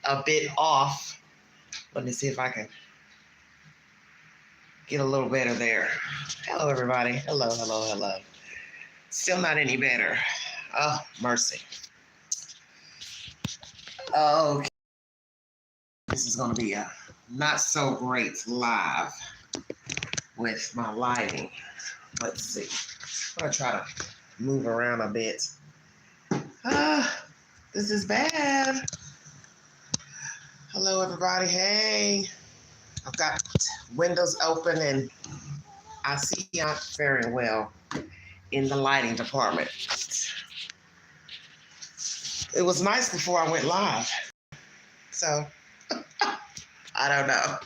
a bit off. Let me see if I can get a little better there. Hello, everybody. Hello, hello, hello. Still not any better. Oh, mercy. Okay. This is going to be a not so great live with my lighting. Let's see. I'm going to try to move around a bit. This is bad. Hello, everybody. Hey. I've got windows open and I see you very well in the lighting department. It was nice before I went live. So, I don't know.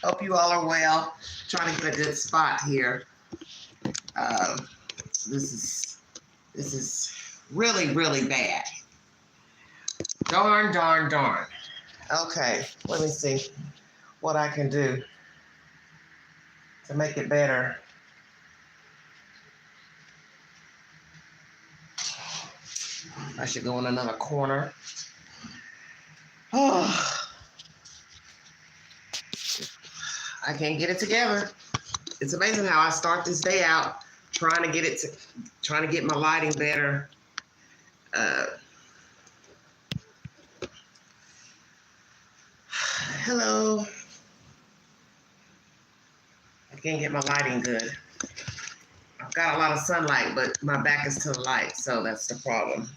Hope you all are well. Trying to get a good spot here. This is really, really bad. Darn, darn, darn. Okay, let me see what I can do to make it better. I should go in another corner. Oh, I can't get it together. It's amazing how I start this day out trying to get my lighting better. Hello. I can't get my lighting good. I've got a lot of sunlight, but my back is to the light, so that's the problem.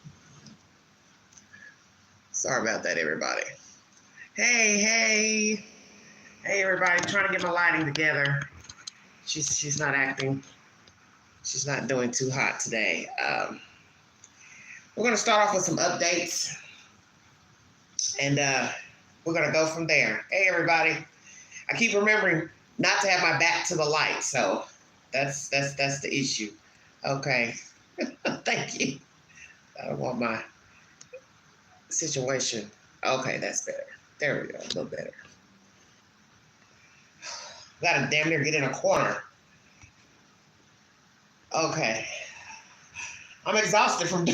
Sorry about that, everybody. Hey, everybody. Trying to get my lighting together. She's not acting. She's not doing too hot today. We're going to start off with some updates, and we're going to go from there. Hey, everybody. I keep remembering not to have my back to the light, so that's the issue. Okay. Thank you. I don't want my situation. Okay, that's better. There we go. A little better. Gotta damn near get in a corner. Okay. I'm exhausted from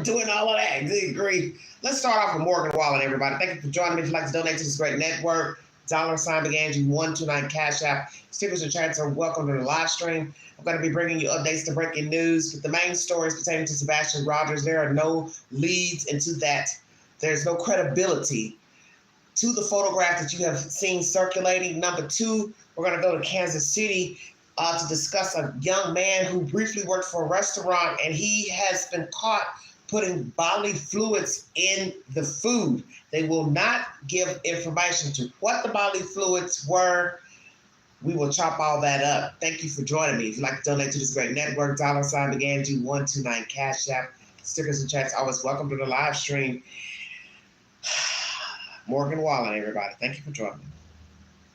doing all of that. Good grief. Let's start off with Morgan Wallen, everybody. Thank you for joining me. If you'd like to donate to this great network, $129 Cash App. Stickers and chats are welcome to the live stream. I'm going to be bringing you updates to breaking news with the main stories pertaining to Sebastian Rogers. There are no leads into that. There's no credibility to the photograph that you have seen circulating. Number two, we're going to go to Kansas City to discuss a young man who briefly worked for a restaurant, and he has been caught putting bodily fluids in the food. They will not give information to what the bodily fluids were. We will chop all that up. Thank you for joining me. If you'd like to donate to this great network, $129 Cash App. Stickers and chats always welcome to the live stream. Morgan Wallen, everybody. Thank you for joining me.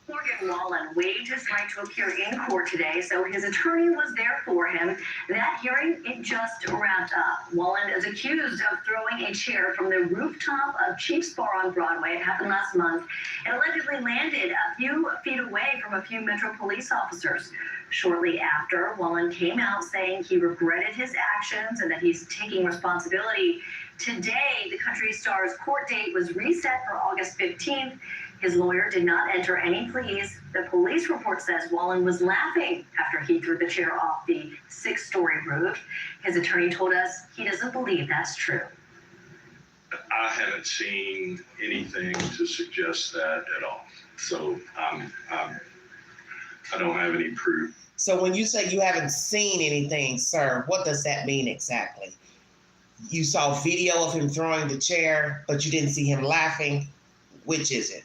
Morgan Wallen waived his right to appear in court today, so his attorney was there for him. That hearing, it just wrapped up. Wallen is accused of throwing a chair from the rooftop of Chief's Bar on Broadway. It happened last month. It allegedly landed a few feet away from a few Metro police officers. Shortly after, Wallen came out saying he regretted his actions and that he's taking responsibility. Today, the country star's court date was reset for August 15th. His lawyer did not enter any pleas. The police report says Wallen was laughing after he threw the chair off the 6-story roof. His attorney told us he doesn't believe that's true. I haven't seen anything to suggest that at all. So I don't have any proof. So when you say you haven't seen anything, sir, what does that mean exactly? You saw video of him throwing the chair, but you didn't see him laughing? Which is it?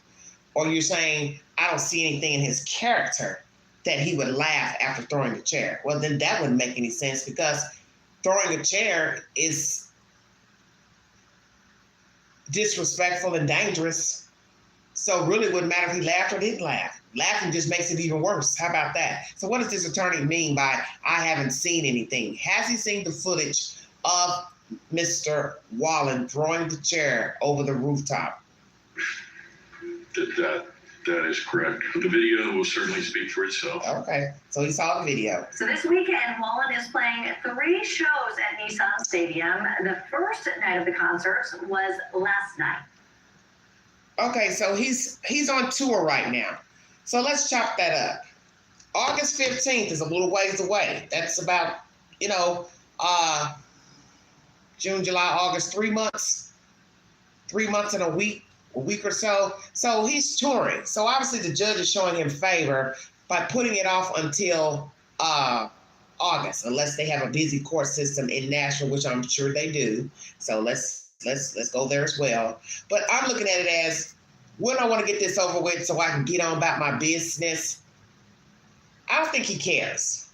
Or you're saying, I don't see anything in his character that he would laugh after throwing the chair. Well, then that wouldn't make any sense, because throwing a chair is disrespectful and dangerous. So really it wouldn't matter if he laughed or didn't laugh. Laughing just makes it even worse. How about that? So what does this attorney mean by I haven't seen anything? Has he seen the footage of Mr. Wallen throwing the chair over the rooftop? That is correct. The video will certainly speak for itself. Okay, so he saw the video. So this weekend, Wallen is playing 3 shows at Nissan Stadium. The first night of the concerts was last night. Okay, so he's on tour right now. So let's chop that up. August 15th is a little ways away. That's about, you know, June, July, August, 3 months. 3 months and a week or so. So he's touring. So obviously the judge is showing him favor by putting it off until August, unless they have a busy court system in Nashville, which I'm sure they do. So let's go there as well. But I'm looking at it as, when I want to get this over with so I can get on about my business. I don't think he cares.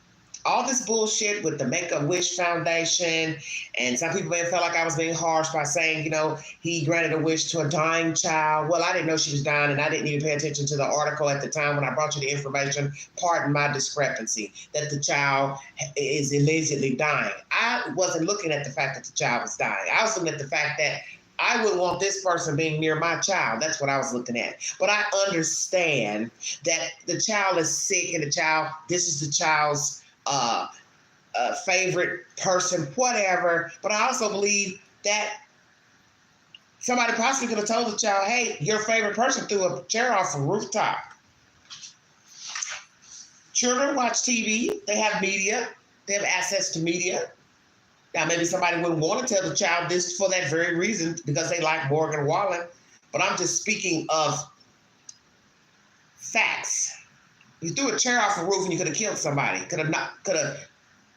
All this bullshit with the Make-A-Wish Foundation, and some people may have felt like I was being harsh by saying, you know, he granted a wish to a dying child. Well, I didn't know she was dying, and I didn't even pay attention to the article at the time when I brought you the information. Pardon my discrepancy, that the child is allegedly dying. I wasn't looking at the fact that the child was dying. I was looking at the fact that I wouldn't want this person being near my child. That's what I was looking at. But I understand that the child is sick, and this is the child's favorite person, whatever. But I also believe that somebody possibly could have told the child, hey, your favorite person threw a chair off a rooftop. Children watch TV. They have media. They have access to media. Now, maybe somebody wouldn't want to tell the child this for that very reason, because they like Morgan Wallen. But I'm just speaking of facts. You threw a chair off a roof and you could have killed somebody. Could have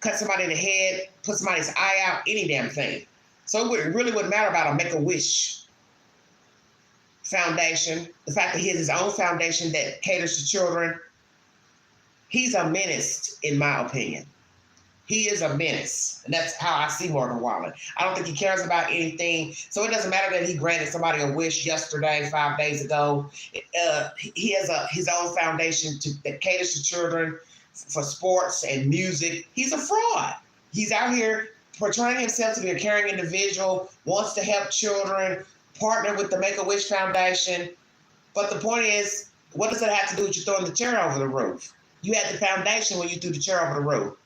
cut somebody in the head, put somebody's eye out, any damn thing. So it really wouldn't matter about a Make-A-Wish Foundation. The fact that he has his own foundation that caters to children. He's a menace, in my opinion. He is a menace. And that's how I see Morgan Wallen. I don't think he cares about anything. So it doesn't matter that he granted somebody a wish yesterday, 5 days ago. He has his own foundation that caters to children for sports and music. He's a fraud. He's out here portraying himself to be a caring individual, wants to help children, partner with the Make-A-Wish Foundation. But the point is, what does that have to do with you throwing the chair over the roof? You had the foundation when you threw the chair over the roof.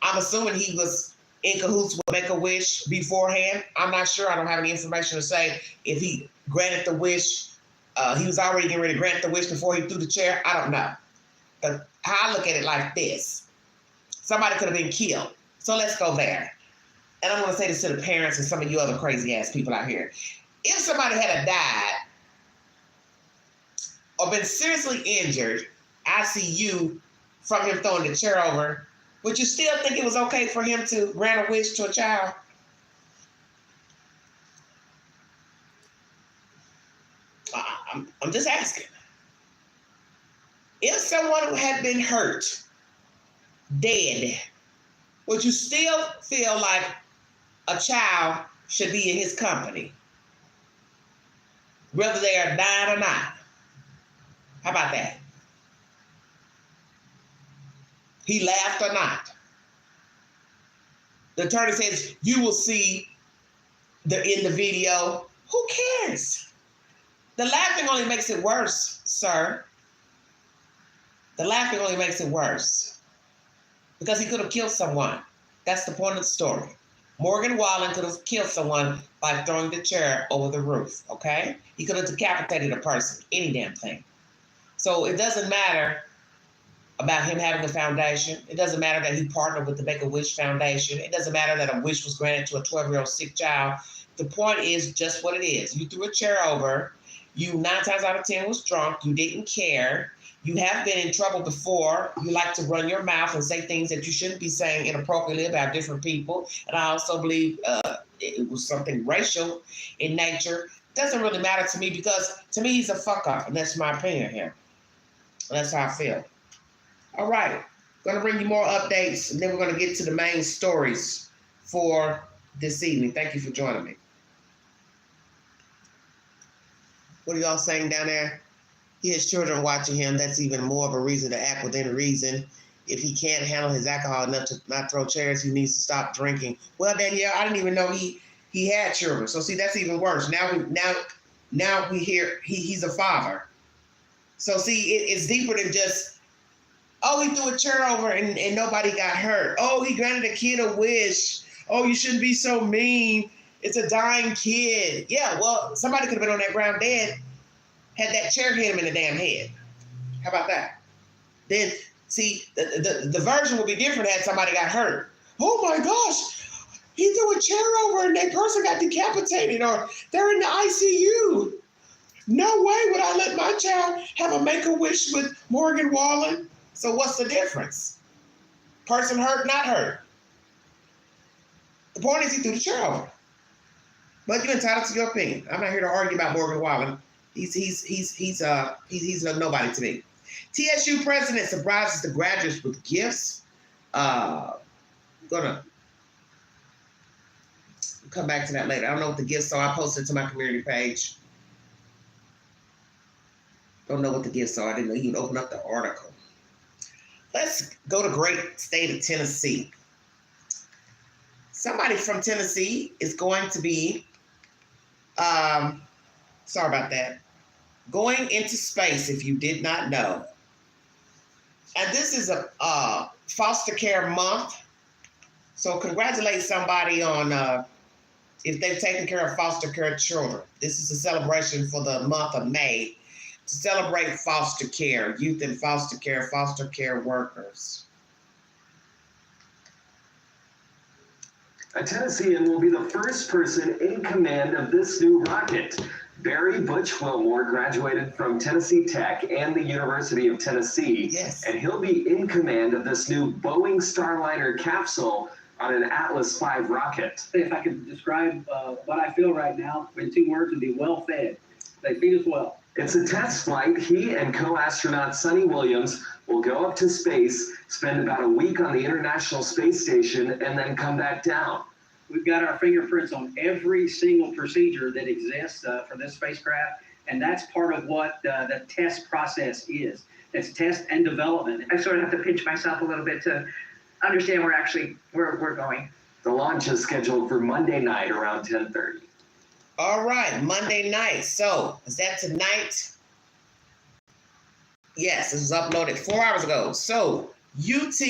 I'm assuming he was in cahoots with Make-A-Wish beforehand. I'm not sure. I don't have any information to say if he granted the wish. He was already getting ready to grant the wish before he threw the chair. I don't know. But I look at it like this. Somebody could have been killed. So let's go there. And I'm going to say this to the parents and some of you other crazy-ass people out here. If somebody had died or been seriously injured, ICU, from him throwing the chair over, would you still think it was okay for him to grant a wish to a child? I'm just asking. If someone had been hurt, dead, would you still feel like a child should be in his company, whether they are dying or not? How about that? He laughed or not. The attorney says, you will see in the video. Who cares? The laughing only makes it worse, sir. The laughing only makes it worse. Because he could have killed someone. That's the point of the story. Morgan Wallen could have killed someone by throwing the chair over the roof, okay? He could have decapitated a person, any damn thing. So it doesn't matter about him having a foundation. It doesn't matter that he partnered with the Make-A-Wish Foundation. It doesn't matter that a wish was granted to a 12-year-old sick child. The point is just what it is. You threw a chair over. You 9 times out of 10 was drunk. You didn't care. You have been in trouble before. You like to run your mouth and say things that you shouldn't be saying inappropriately about different people. And I also believe it was something racial in nature. It doesn't really matter to me because to me he's a fuck up. And that's my opinion here. And that's how I feel. All right, going to bring you more updates, and then we're going to get to the main stories for this evening. Thank you for joining me. What are y'all saying down there? He has children watching him. That's even more of a reason to act within reason. If he can't handle his alcohol enough to not throw chairs, he needs to stop drinking. Well, Danielle, I didn't even know he had children. So see, that's even worse. Now we hear he's a father. So see, it's deeper than just, oh, he threw a chair over and nobody got hurt. Oh, he granted a kid a wish. Oh, you shouldn't be so mean. It's a dying kid. Yeah, well, somebody could have been on that ground dead. had that chair hit him in the damn head. How about that? Then, see, the version would be different had somebody got hurt. Oh my gosh, he threw a chair over and that person got decapitated, or they're in the ICU. No way would I let my child have a Make-A-Wish with Morgan Wallen. So what's the difference? Person hurt, not hurt. The point is he threw the chair over. But you're entitled to your opinion. I'm not here to argue about Morgan Wallen. He's a nobody to me. TSU president surprises the graduates with gifts. Gonna come back to that later. I don't know what the gifts are. I posted to my community page. Don't know what the gifts are. I didn't know you'd open up the article. Let's go to great state of Tennessee. Somebody from Tennessee is going to be, sorry about that, going into space, if you did not know. And this is a foster care month. So congratulate somebody on if they've taken care of foster care children. This is a celebration for the month of May to celebrate foster care, youth in foster care workers. A Tennessean will be the first person in command of this new rocket. Barry Butch Wilmore graduated from Tennessee Tech and the University of Tennessee. Yes. And he'll be in command of this new Boeing Starliner capsule on an Atlas V rocket. If I could describe what I feel right now in 2 words, it'd be well fed. They feed us well. It's a test flight. He and co-astronaut Sonny Williams will go up to space, spend about a week on the International Space Station, and then come back down. We've got our fingerprints on every single procedure that exists for this spacecraft, and that's part of what the test process is. It's test and development. I sort of have to pinch myself a little bit to understand where we're going. The launch is scheduled for Monday night around 10:30. All right, Monday night. So, is that tonight? Yes, this was uploaded 4 hours ago. So, UT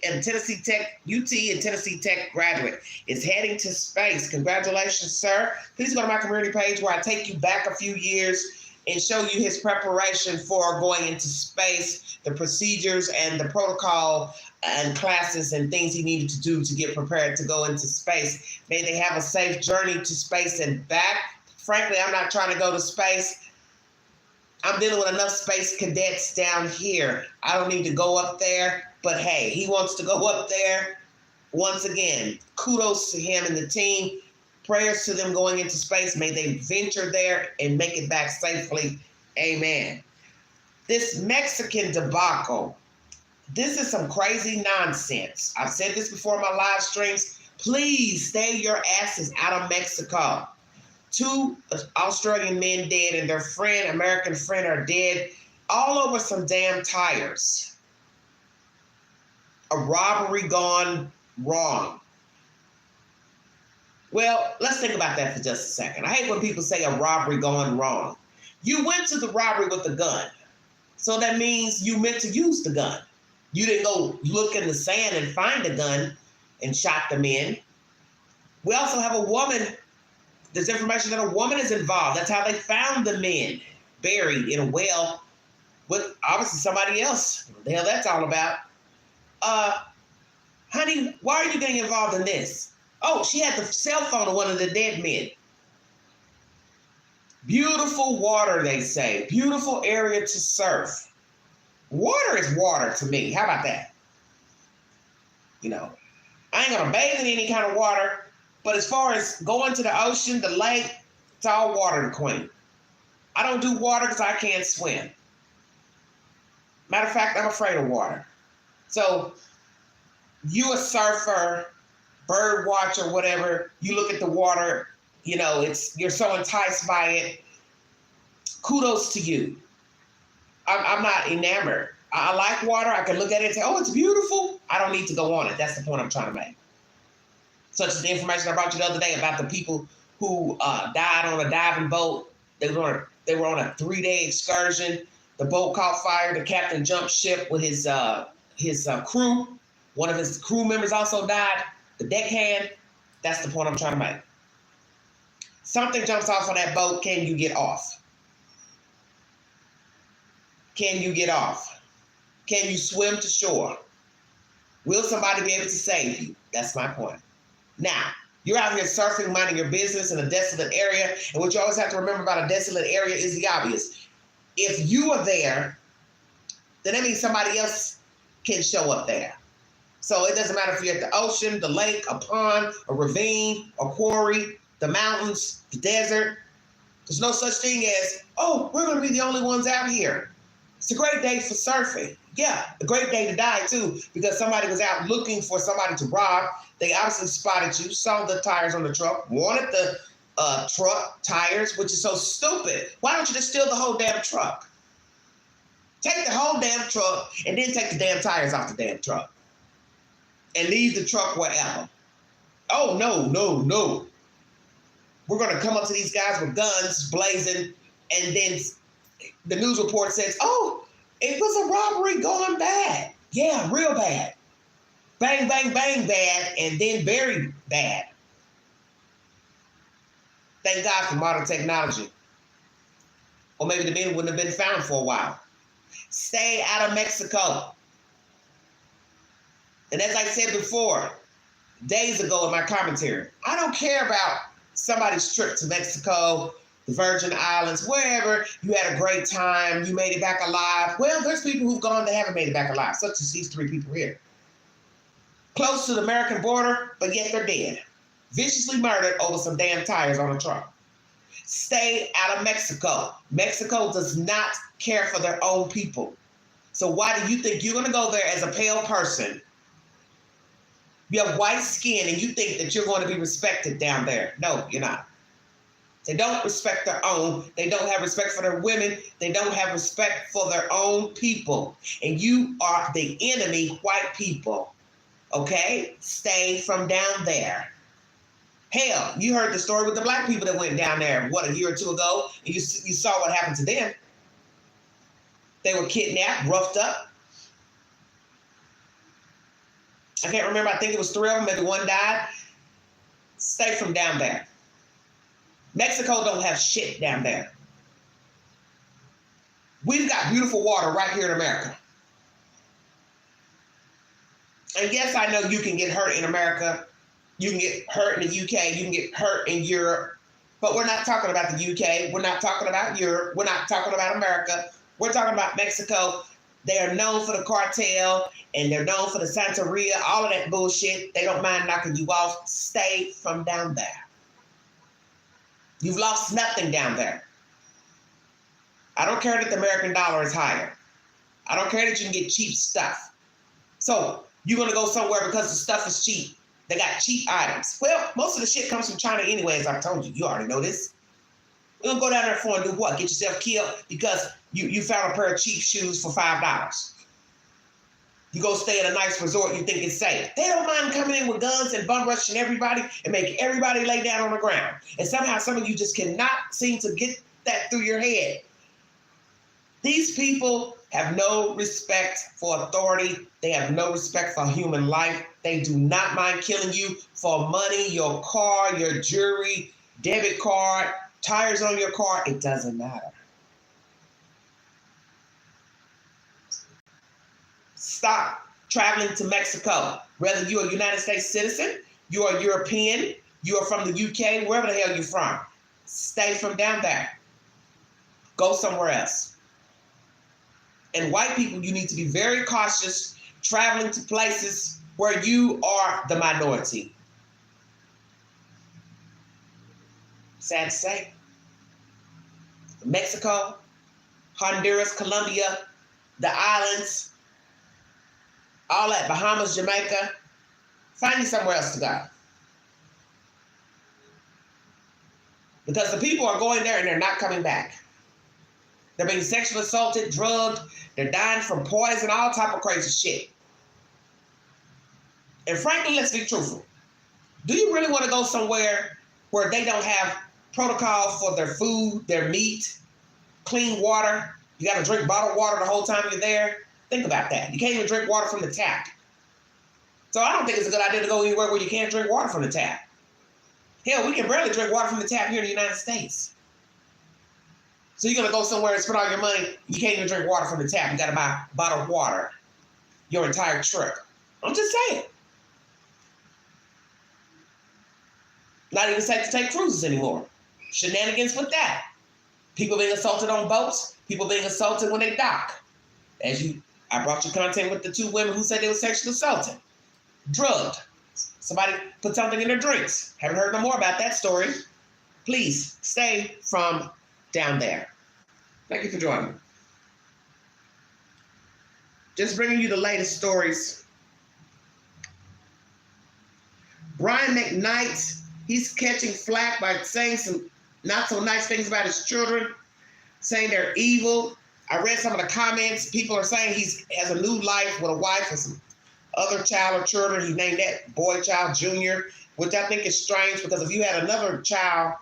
and Tennessee Tech graduate is heading to space. Congratulations, sir. Please go to my community page where I take you back a few years and show you his preparation for going into space, the procedures and the protocol and classes and things he needed to do to get prepared to go into space. May they have a safe journey to space and back. Frankly, I'm not trying to go to space. I'm dealing with enough space cadets down here. I don't need to go up there, but hey, he wants to go up there. Once again, kudos to him and the team. Prayers to them going into space. May they venture there and make it back safely. Amen. This Mexican debacle, this is some crazy nonsense. I've said this before in my live streams. Please stay your asses out of Mexico. 2 Australian men dead and their American friend are dead, all over some damn tires. A robbery gone wrong. Well, let's think about that for just a second. I hate when people say a robbery gone wrong. You went to the robbery with a gun. So that means you meant to use the gun. You didn't go look in the sand and find a gun and shot the men. We also have a woman. There's information that a woman is involved. That's how they found the men buried in a well with obviously somebody else. What the hell that's all about? Honey, why are you getting involved in this? Oh, she had the cell phone of one of the dead men. Beautiful water, they say. Beautiful area to surf. Water is water to me. How about that? You know, I ain't gonna bathe in any kind of water, but as far as going to the ocean, the lake, it's all water to queen. I don't do water because I can't swim. Matter of fact, I'm afraid of water. So, you a surfer, bird watcher, whatever, you look at the water, you know, you're so enticed by it. Kudos to you. I'm not enamored. I like water. I can look at it and say, oh, it's beautiful. I don't need to go on it. That's the point I'm trying to make. Such as the information I brought you the other day about the people who died on a diving boat. They were on a 3-day excursion. The boat caught fire. The captain jumped ship with his crew. One of his crew members also died. The deckhand. That's the point I'm trying to make. Something jumps off on that boat. Can you get off? can you get off? Can you swim to shore? Will somebody be able to save you? That's my point. Now, you're out here surfing, minding your business in a desolate area, and what you always have to remember about a desolate area is the obvious. If you are there, then that means somebody else can show up there. So it doesn't matter if you're at the ocean, the lake, a pond, a ravine, a quarry, the mountains, the desert. There's no such thing as, oh, we're going to be the only ones out here. It's a great day for surfing. Yeah, a great day to die too, because somebody was out looking for somebody to rob. They obviously spotted you, saw the tires on the truck, wanted the truck tires, which is so stupid. Why don't you just steal the whole damn truck? Take the whole damn truck and then take the damn tires off the damn truck. And leave the truck wherever. Oh, no. We're going to come up to these guys with guns blazing, and then the news report says, oh, it was a robbery gone bad. Yeah, real bad. Bang, bang, bang bad, and then very bad. Thank God for modern technology. Or maybe the men wouldn't have been found for a while. Stay out of Mexico. And as I said before, days ago in my commentary, I don't care about somebody's trip to Mexico, the Virgin Islands, wherever. You had a great time, you made it back alive. Well, there's people who've gone that haven't made it back alive, such as these three people here. Close to the American border, but yet they're dead. Viciously murdered over some damn tires on a truck. Stay out of Mexico. Mexico does not care for their own people. So why do you think you're going to go there as a pale person? You have white skin and you think that you're going to be respected down there. No, you're not. They don't respect their own. They don't have respect for their women. They don't have respect for their own people. And you are the enemy, white people. Okay? Stay from down there. Hell, you heard the story with the black people that went down there, a year or two ago, and you saw what happened to them. They were kidnapped, roughed up. I can't remember. I think it was 3 of them. Maybe 1 died. Stay from down there. Mexico don't have shit down there. We've got beautiful water right here in America. And yes, I know you can get hurt in America. You can get hurt in the UK. You can get hurt in Europe. But we're not talking about the UK. We're not talking about Europe. We're not talking about America. We're talking about Mexico. They are known for the cartel, and they're known for the Santeria, all of that bullshit. They don't mind knocking you off. Stay from down there. You've lost nothing down there. I don't care that the American dollar is higher. I don't care that you can get cheap stuff. So you're going to go somewhere because the stuff is cheap. They got cheap items. Well, most of the shit comes from China anyway, as I told you. You already know this. You're going to go down there for and do what? Get yourself killed because you found a pair of cheap shoes for $5. You go stay at a nice resort, you think it's safe. They don't mind coming in with guns and bum rushing everybody and make everybody lay down on the ground. And somehow some of you just cannot seem to get that through your head. These people have no respect for authority. They have no respect for human life. They do not mind killing you for money, your car, your jewelry, debit card, tires on your car. It doesn't matter. Stop traveling to Mexico. Whether you're a United States citizen, you're a European, you are from the UK, wherever the hell you're from. Stay from down there. Go somewhere else. And white people, you need to be very cautious traveling to places where you are the minority. Sad to say. Mexico, Honduras, Colombia, the islands, all that, Bahamas, Jamaica, find you somewhere else to go. Because the people are going there and they're not coming back. They're being sexually assaulted, drugged, they're dying from poison, all type of crazy shit. And frankly, let's be truthful. Do you really want to go somewhere where they don't have protocol for their food, their meat, clean water? You got to drink bottled water the whole time you're there? Think about that. You can't even drink water from the tap. So I don't think it's a good idea to go anywhere where you can't drink water from the tap. Hell, we can barely drink water from the tap here in the United States. So you're gonna go somewhere and spend all your money. You can't even drink water from the tap. You gotta buy bottled water your entire trip. I'm just saying. Not even safe to take cruises anymore. Shenanigans with that. People being assaulted on boats. People being assaulted when they dock. I brought you content with the 2 women who said they were sexually assaulted. Drugged. Somebody put something in their drinks. Haven't heard no more about that story. Please stay from down there. Thank you for joining me. Just bringing you the latest stories. Brian McKnight, he's catching flack by saying some not so nice things about his children, saying they're evil. I read some of the comments. People are saying he has a new life with a wife and some other child or children. He named that boy child Junior, which I think is strange because if you had another child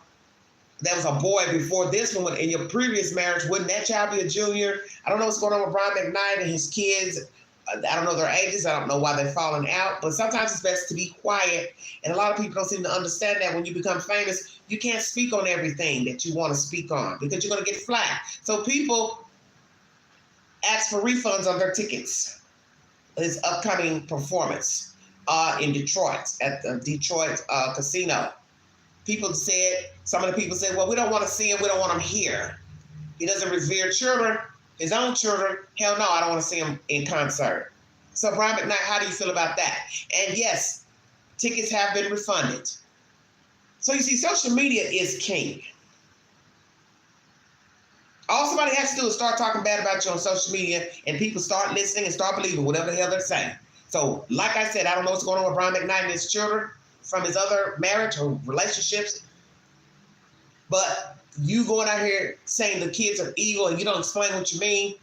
that was a boy before this one in your previous marriage, wouldn't that child be a junior? I don't know what's going on with Brian McKnight and his kids. I don't know their ages. I don't know why they're falling out. But sometimes it's best to be quiet. And a lot of people don't seem to understand that when you become famous, you can't speak on everything that you want to speak on because you're going to get flack. So people ask for refunds on their tickets. His upcoming performance in Detroit at the Detroit casino. Some of the people said, well, we don't want to see him. We don't want him here. He doesn't revere children, his own children. Hell no, I don't want to see him in concert. So Brian McKnight, how do you feel about that? And yes, tickets have been refunded. So you see, social media is king. All somebody has to do is start talking bad about you on social media and people start listening and start believing whatever the hell they're saying. So like I said, I don't know what's going on with Brian McKnight and his children from his other marriage or relationships. But you going out here saying the kids are evil and you don't explain what you mean,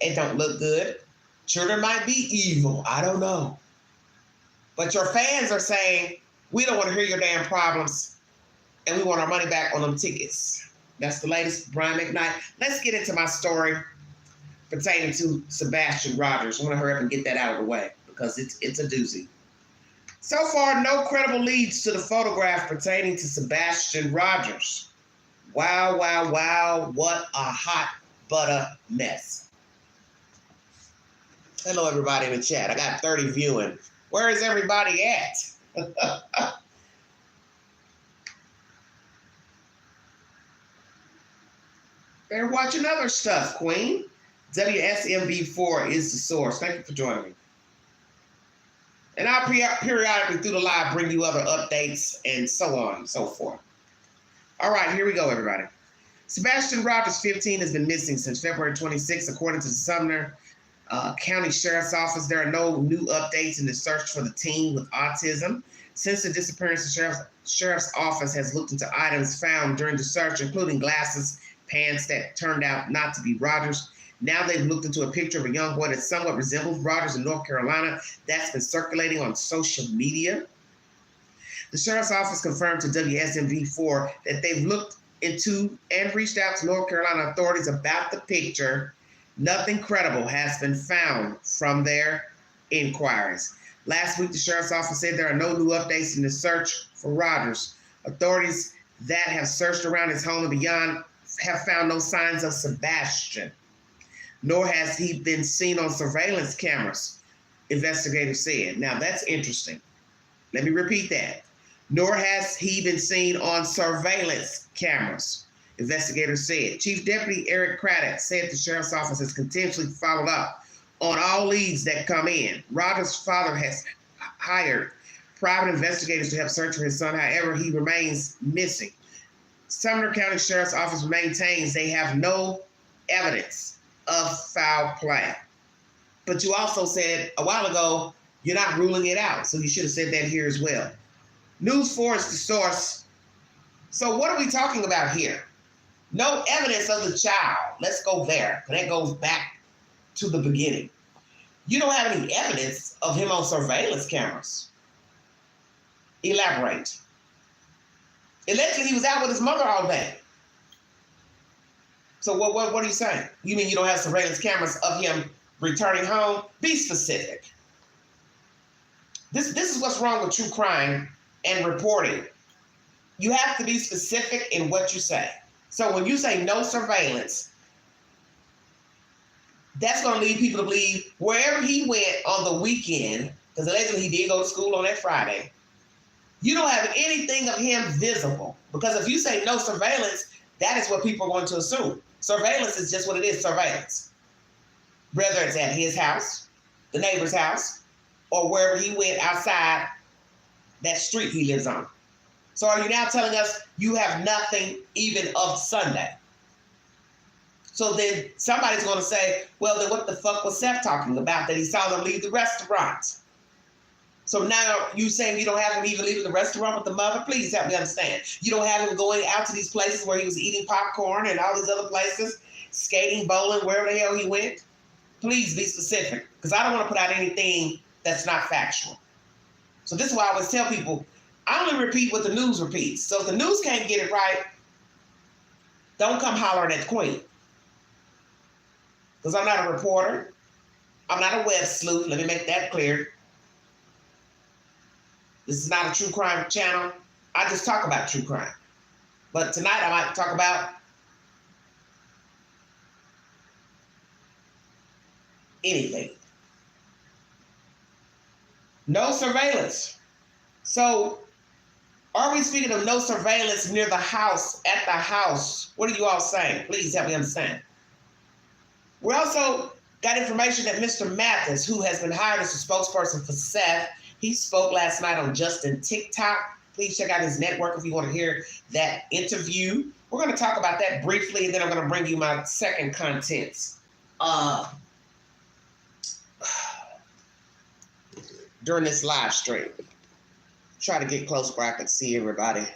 it don't look good. Children might be evil. I don't know. But your fans are saying, we don't want to hear your damn problems and we want our money back on them tickets. That's the latest, Brian McKnight. Let's get into my story pertaining to Sebastian Rogers. I want to hurry up and get that out of the way because it's a doozy. So far, no credible leads to the photograph pertaining to Sebastian Rogers. Wow, wow, wow. What a hot butter mess. Hello, everybody in the chat. I got 30 viewing. Where is everybody at? They're watching other stuff, Queen. WSMV4 is the source. Thank you for joining me. And I'll periodically through the live bring you other updates and so on and so forth. All right, here we go, everybody. Sebastian Rogers, 15, has been missing since February 26, according to the Sumner County Sheriff's Office. There are no new updates in the search for the teen with autism. Since the disappearance, the Sheriff's Office has looked into items found during the search, including glasses, pants that turned out not to be Rogers. Now they've looked into a picture of a young boy that somewhat resembles Rogers in North Carolina that's been circulating on social media. The Sheriff's Office confirmed to WSMV4 that they've looked into and reached out to North Carolina authorities about the picture. Nothing credible has been found from their inquiries. Last week, the Sheriff's Office said there are no new updates in the search for Rogers. Authorities that have searched around his home and beyond have found no signs of Sebastian, nor has he been seen on surveillance cameras, investigators said. Now, that's interesting. Let me repeat that. Nor has he been seen on surveillance cameras, investigators said. Chief Deputy Eric Craddock said the Sheriff's Office has continuously followed up on all leads that come in. Rogers' father has hired private investigators to help search for his son. However, he remains missing. Sumner County Sheriff's Office maintains they have no evidence of foul play. But you also said a while ago, you're not ruling it out. So you should have said that here as well. News 4 is the source. So what are we talking about here? No evidence of the child. Let's go there. That goes back to the beginning. You don't have any evidence of him on surveillance cameras. Elaborate. Allegedly, he was out with his mother all day. So what are you saying? You mean you don't have surveillance cameras of him returning home? Be specific. This is what's wrong with true crime and reporting. You have to be specific in what you say. So when you say no surveillance, that's going to lead people to believe wherever he went on the weekend, because allegedly he did go to school on that Friday, you don't have anything of him visible. Because if you say no surveillance, that is what people are going to assume. Surveillance is just what it is, surveillance. Whether it's at his house, the neighbor's house, or wherever he went outside that street he lives on. So are you now telling us you have nothing even of Sunday? So then somebody's going to say, well, then what the fuck was Seth talking about that he saw them leave the restaurant? So now you saying you don't have him even leaving the restaurant with the mother? Please help me understand. You don't have him going out to these places where he was eating popcorn and all these other places, skating, bowling, wherever the hell he went? Please be specific, because I don't want to put out anything that's not factual. So this is why I always tell people, I only repeat what the news repeats. So if the news can't get it right, don't come hollering at the queen. Because I'm not a reporter. I'm not a web sleuth. Let me make that clear. This is not a true crime channel. I just talk about true crime. But tonight I might talk about anything. No surveillance. So are we speaking of no surveillance near the house, at the house? What are you all saying? Please help me understand. We also got information that Mr. Mathis, who has been hired as a spokesperson for Seth, he spoke last night on Justin TikTok. Please check out his network if you want to hear that interview. We're going to talk about that briefly, and then I'm going to bring you my second contents during this live stream. Try to get close where I can see everybody.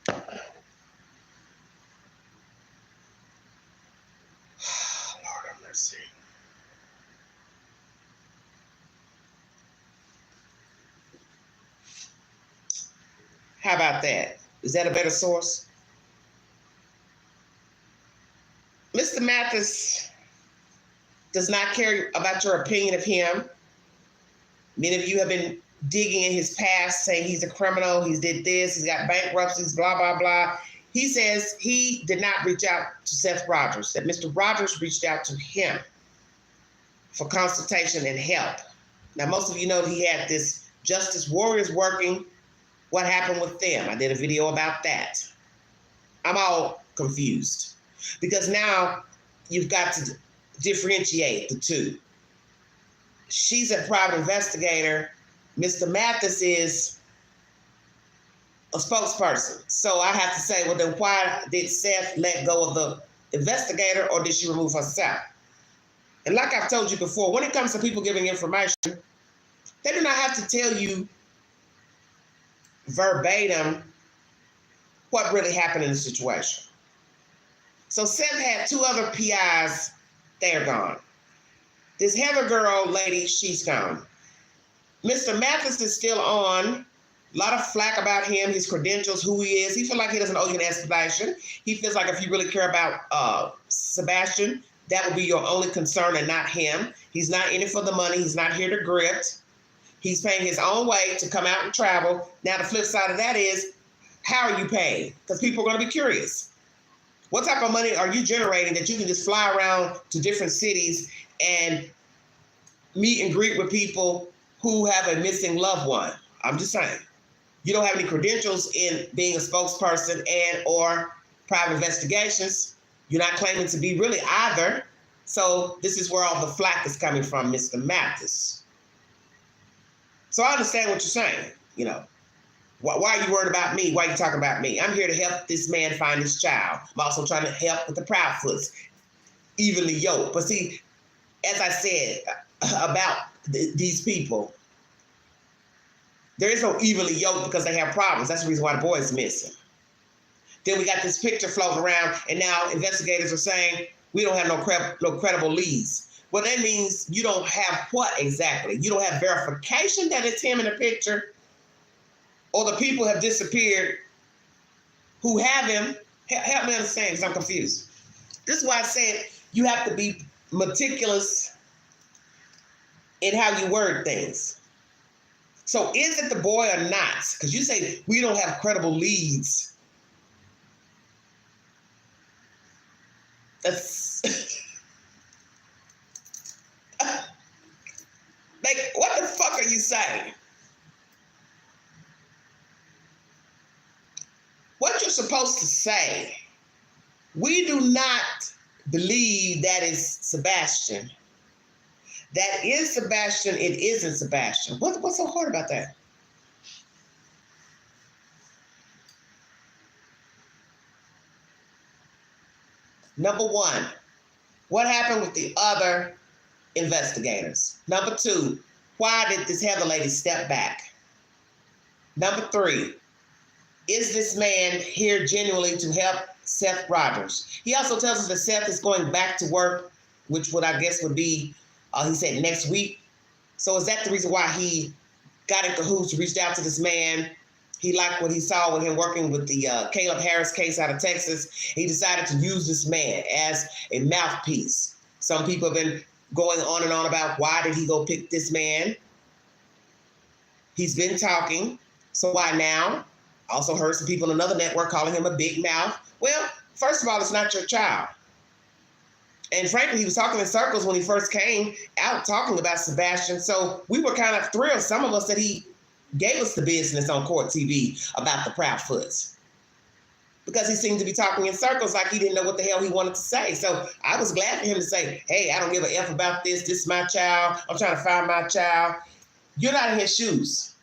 Lord have mercy. How about that? Is that a better source? Mr. Mathis does not care about your opinion of him. Many of you have been digging in his past, saying he's a criminal, he's did this, he's got bankruptcies, blah, blah, blah. He says he did not reach out to Seth Rogers, that Mr. Rogers reached out to him for consultation and help. Now, most of you know that he had this Justice Warriors working. What happened with them? I did a video about that. I'm all confused because now you've got to differentiate the two. She's a private investigator. Mr. Mathis is a spokesperson. So I have to say, well, then why did Seth let go of the investigator, or did she remove herself? And like I've told you before, when it comes to people giving information, they do not have to tell you verbatim what really happened in the situation. So Seth had two other PIs. They're gone. This Heather girl lady, she's gone. Mr. Mathis is still on. A lot of flack about him, his credentials, who he is. He feels like he doesn't owe you an explanation. He feels like if you really care about Sebastian, that would be your only concern and not him. He's not in it for the money. He's not here to grift. He's paying his own way to come out and travel. Now, the flip side of that is, how are you paid? Because people are going to be curious. What type of money are you generating that you can just fly around to different cities and meet and greet with people who have a missing loved one? I'm just saying. You don't have any credentials in being a spokesperson and or private investigations. You're not claiming to be really either. So this is where all the flack is coming from, Mr. Mathis. So I understand what you're saying. You know, why are you worried about me? Why are you talking about me? I'm here to help this man find his child. I'm also trying to help with the Proudfoots, evenly yoked. But see, as I said about these people, there is no evenly yoked because they have problems. That's the reason why the boy is missing. Then we got this picture floating around, and now investigators are saying we don't have no credible leads. Well, that means you don't have what exactly? You don't have verification that it's him in the picture, or the people have disappeared who have him. Help me understand, because I'm confused. This is why I said you have to be meticulous in how you word things. So is it the boy or not? Because you say we don't have credible leads. That's like, what the fuck are you saying? What you're supposed to say, we do not believe that is Sebastian. That is Sebastian, it isn't Sebastian. What's so hard about that? Number one, what happened with the other investigators? Number two, why did this Heather lady step back? Number three, is this man here genuinely to help Seth Rogers? He also tells us that Seth is going back to work, which would, I guess, would be, he said, next week. So is that the reason why he got in cahoots, reached out to this man? He liked what he saw with him working with the Caleb Harris case out of Texas. He decided to use this man as a mouthpiece. Some people have been going on and on about why did he go pick this man? He's been talking, so why now? Also heard some people on another network calling him a big mouth. Well, first of all, it's not your child. And frankly, he was talking in circles when he first came out talking about Sebastian. So we were kind of thrilled, some of us, that he gave us the business on court TV about the Proudfoots. Because he seemed to be talking in circles like he didn't know what the hell he wanted to say. So I was glad for him to say, hey, I don't give a F about this. This is my child. I'm trying to find my child. You're not in his shoes.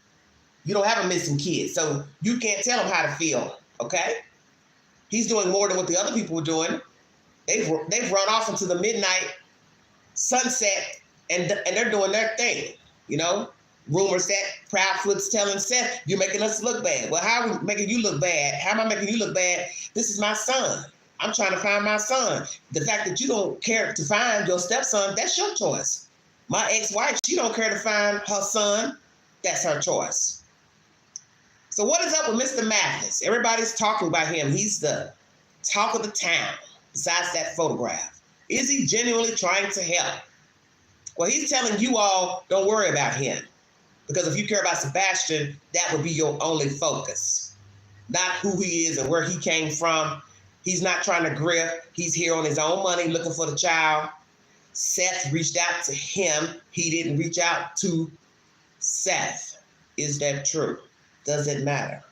You don't have a missing kid. So you can't tell him how to feel, okay? He's doing more than what the other people were doing. They've run off into the midnight sunset and they're doing their thing, you know? Rumors that Proudfoot's telling Seth, you're making us look bad. Well, how are we making you look bad? How am I making you look bad? This is my son. I'm trying to find my son. The fact that you don't care to find your stepson, that's your choice. My ex-wife, she don't care to find her son. That's her choice. So what is up with Mr. Mathis? Everybody's talking about him. He's the talk of the town, besides that photograph. Is he genuinely trying to help? Well, he's telling you all, don't worry about him. Because if you care about Sebastian, that would be your only focus. Not who he is and where he came from. He's not trying to grip. He's here on his own money looking for the child. Seth reached out to him. He didn't reach out to Seth. Is that true? Does it matter?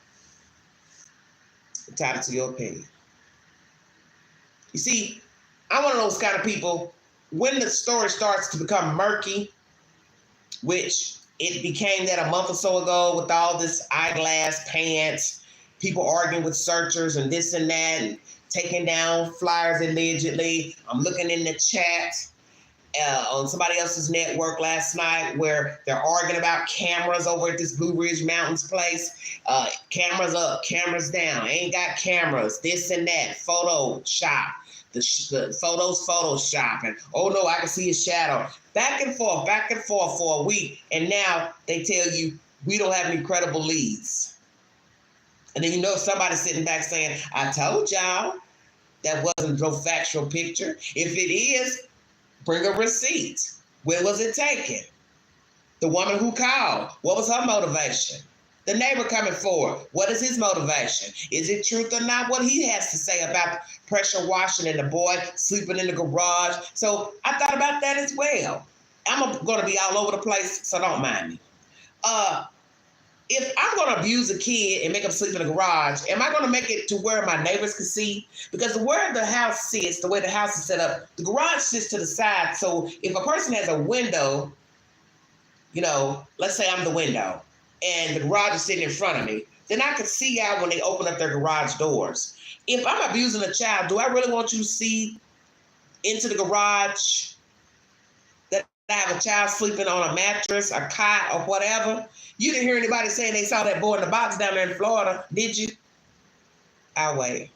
Entitled to your opinion. You see, I'm one of those kind of people, when the story starts to become murky, which it became that a month or so ago with all this eyeglass pants, people arguing with searchers and this and that, and taking down flyers allegedly. I'm looking in the chat on somebody else's network last night where they're arguing about cameras over at this Blue Ridge Mountains place. Cameras up, cameras down, ain't got cameras, this and that, Photoshop. The photos Photoshop, and oh no, I can see his shadow. Back and forth for a week, and now they tell you we don't have any credible leads. And then you know somebody sitting back saying, I told y'all that wasn't no factual picture. If it is, bring a receipt. When was it taken? The woman who called, what was her motivation? The neighbor coming forward, what is his motivation? Is it truth or not? What he has to say about pressure washing and the boy sleeping in the garage. So I thought about that as well. I'm going to be all over the place, so don't mind me. If I'm going to abuse a kid and make him sleep in the garage, am I going to make it to where my neighbors can see? Because where the house sits, the way the house is set up, the garage sits to the side. So if a person has a window, you know, let's say I'm the window, and the garage is sitting in front of me, then I can see out when they open up their garage doors. If I'm abusing a child, do I really want you to see into the garage that I have a child sleeping on a mattress, a cot, or whatever? You didn't hear anybody saying they saw that boy in the box down there in Florida, did you? I'll wait.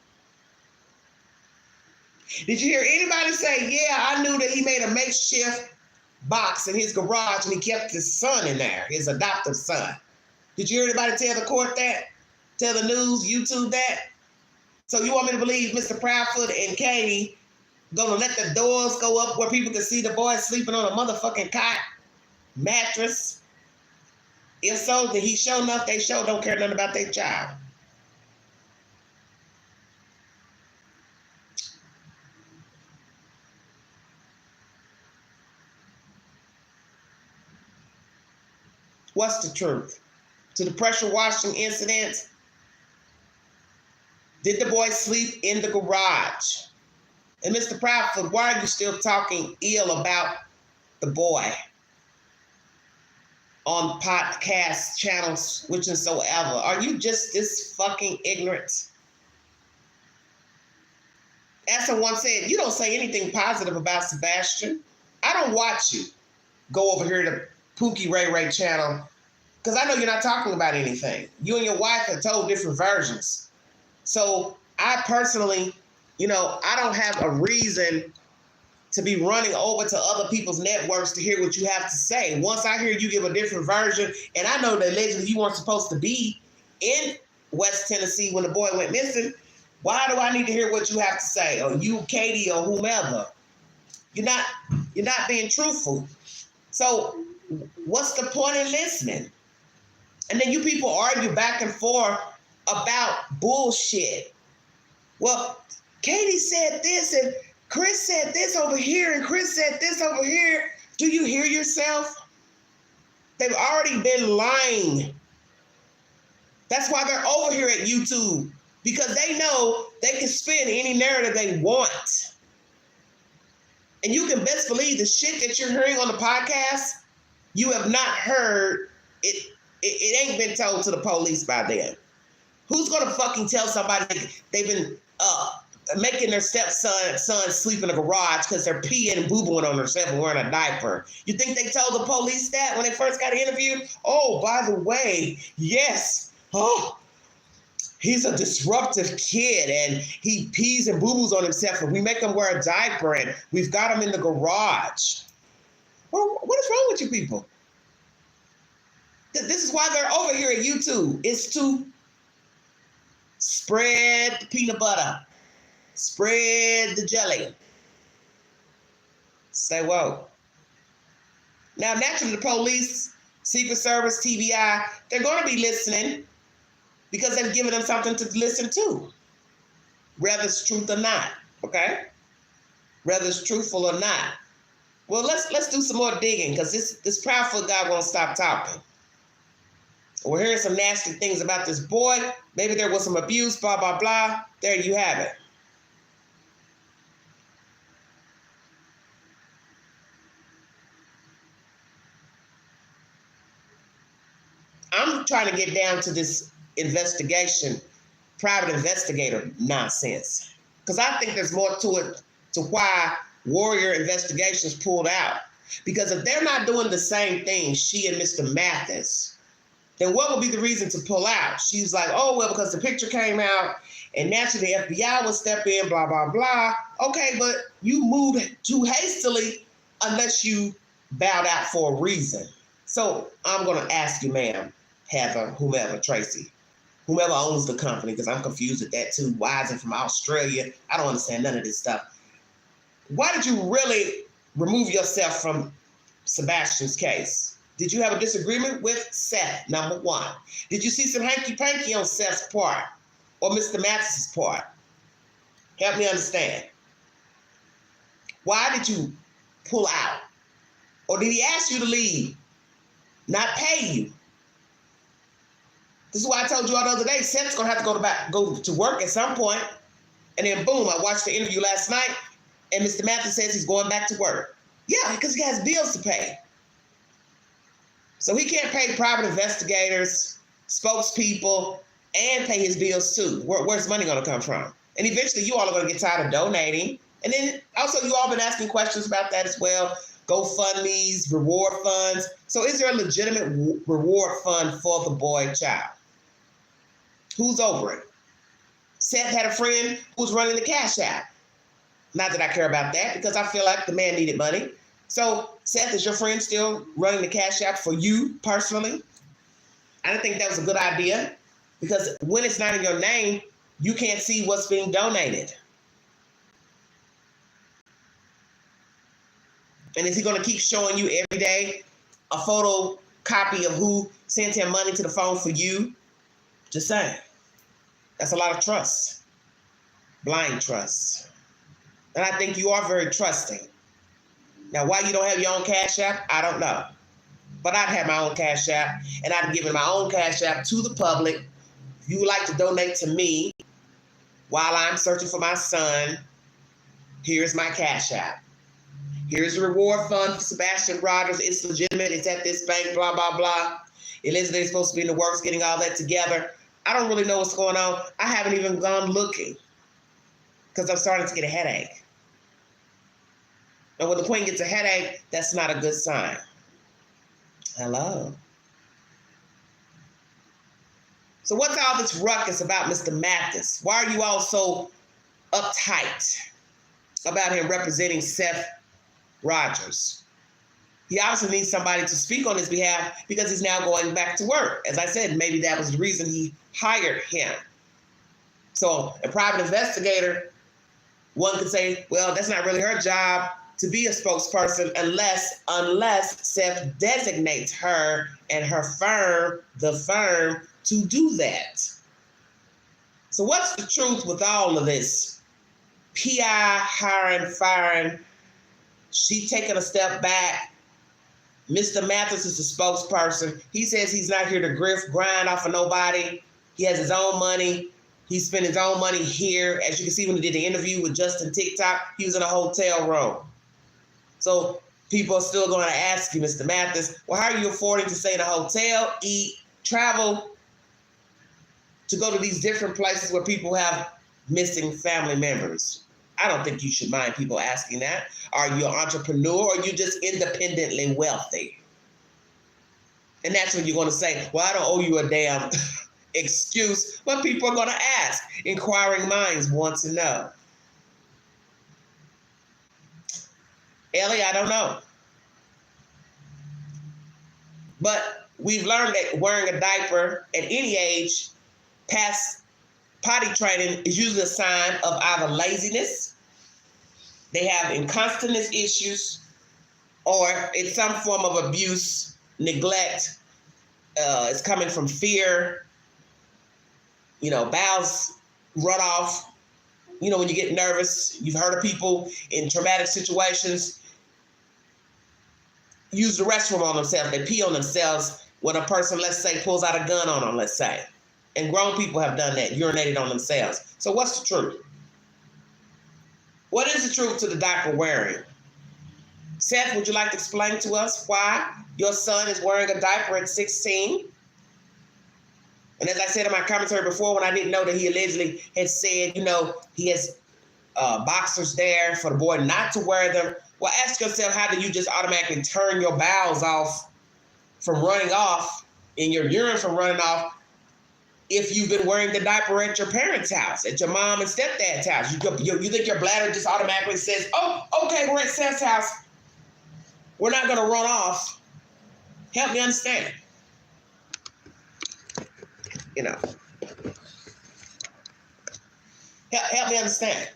Did you hear anybody say, yeah, I knew that he made a makeshift box in his garage and he kept his son in there, his adoptive son? Did you hear anybody tell the court that? Tell the news, YouTube that? So you want me to believe Mr. Proudfoot and Katie gonna let the doors go up where people can see the boy sleeping on a motherfucking cot, mattress? If so, did he show enough? They show don't care nothing about their child. What's the truth? To the pressure washing incident, did the boy sleep in the garage? And Mr. Proudfoot, why are you still talking ill about the boy on podcast channels, which is so ever? Are you just this fucking ignorant? As someone said, you don't say anything positive about Sebastian. I don't watch you go over here to Pookie Ray Ray channel because I know you're not talking about anything. You and your wife have told different versions. So I personally, I don't have a reason to be running over to other people's networks to hear what you have to say. Once I hear you give a different version, and I know that allegedly you weren't supposed to be in West Tennessee when the boy went missing, why do I need to hear what you have to say? Or you, Katie, or whomever? You're not being truthful. So what's the point in listening? And then you people argue back and forth about bullshit. Well, Katie said this, and Chris said this over here, and Chris said this over here. Do you hear yourself? They've already been lying. That's why they're over here at YouTube, because they know they can spin any narrative they want. And you can best believe the shit that you're hearing on the podcast, you have not heard it. It ain't been told to the police by them. Who's gonna fucking tell somebody they've been making their son sleep in a garage because they're peeing and boo-booing on themselves and wearing a diaper? You think they told the police that when they first got interviewed? Oh, by the way, yes. Oh, he's a disruptive kid and he pees and boo-boos on himself and we make him wear a diaper and we've got him in the garage. Well, what is wrong with you people? This is why they're over here at YouTube. It's to spread the peanut butter. Spread the jelly. Say whoa. Now, naturally, the police, Secret Service, TBI, they're going to be listening because they've given them something to listen to, whether it's truth or not, okay? Whether it's truthful or not. Well, let's do some more digging because this Proudfoot guy won't stop talking. We're hearing some nasty things about this boy. Maybe there was some abuse, blah, blah, blah. There you have it. I'm trying to get down to this investigation, private investigator nonsense. Because I think there's more to it, to why Warrior Investigations pulled out. Because if they're not doing the same thing, she and Mr. Mathis, then what would be the reason to pull out? She's like, oh, well, because the picture came out and naturally the FBI will step in, blah, blah, blah. Okay, but you moved too hastily unless you bowed out for a reason. So I'm going to ask you, ma'am, Heather, whomever, Tracy, whomever owns the company, because I'm confused with that too. Why is it from Australia? I don't understand none of this stuff. Why did you really remove yourself from Sebastian's case? Did you have a disagreement with Seth, number one? Did you see some hanky-panky on Seth's part or Mr. Mathis's part? Help me understand. Why did you pull out? Or did he ask you to leave, not pay you? This is why I told you all the other day, Seth's going to have to go to work at some point. And then boom, I watched the interview last night and Mr. Mathis says he's going back to work. Yeah, because he has bills to pay. So he can't pay private investigators, spokespeople, and pay his bills too. Where's money going to come from? And eventually you all are going to get tired of donating. And then also you all been asking questions about that as well. GoFundMes, reward funds. So is there a legitimate reward fund for the boy child? Who's over it? Seth had a friend who was running the Cash App. Not that I care about that because I feel like the man needed money. So, Seth, is your friend still running the Cash App for you personally? I didn't think that was a good idea because when it's not in your name, you can't see what's being donated. And is he going to keep showing you every day a photo copy of who sent him money to the phone for you. Just saying. That's a lot of trust. Blind trust. And I think you are very trusting. Now, why you don't have your own Cash App, I don't know. But I'd have my own Cash App, and I'd give my own Cash App to the public. If you would like to donate to me while I'm searching for my son, here's my Cash App. Here's the reward fund for Sebastian Rogers. It's legitimate. It's at this bank, blah, blah, blah. Elizabeth is supposed to be in the works getting all that together. I don't really know what's going on. I haven't even gone looking because I'm starting to get a headache. And when the queen gets a headache, that's not a good sign. Hello. So what's all this ruckus about Mr. Mathis? Why are you all so uptight about him representing Seth Rogers? He obviously needs somebody to speak on his behalf because he's now going back to work. As I said, maybe that was the reason he hired him. So a private investigator, one could say, well, that's not really her job to be a spokesperson unless Seth designates her and her firm, the firm, to do that. So what's the truth with all of this? PI, hiring, firing, she taking a step back. Mr. Mathis is the spokesperson. He says he's not here to grind off of nobody. He has his own money. He spent his own money here. As you can see when he did the interview with Justin TikTok, he was in a hotel room. So people are still going to ask you, Mr. Mathis, well, how are you affording to stay in a hotel, eat, travel, to go to these different places where people have missing family members? I don't think you should mind people asking that. Are you an entrepreneur or are you just independently wealthy? And that's when you're going to say, well, I don't owe you a damn excuse. But people are going to ask. Inquiring minds want to know. Ellie, I don't know. But we've learned that wearing a diaper at any age past potty training is usually a sign of either laziness, they have incontinence issues, or it's some form of abuse, neglect. It's coming from fear, bowels run off. When you get nervous, you've heard of people in traumatic situations use the restroom on themselves. They pee on themselves when a person, let's say, pulls out a gun on them, let's say. And grown people have done that, urinated on themselves. So what's the truth? What is the truth to the diaper wearing? Seth, would you like to explain to us why your son is wearing a diaper at 16? And as I said in my commentary before, when I didn't know that he allegedly had said, he has boxers there for the boy not to wear them. Well, ask yourself, how do you just automatically turn your bowels off from running off and your urine from running off if you've been wearing the diaper at your parents' house, at your mom and stepdad's house? You think your bladder just automatically says, oh, okay, we're at Seth's house. We're not going to run off. Help me understand. Help me understand.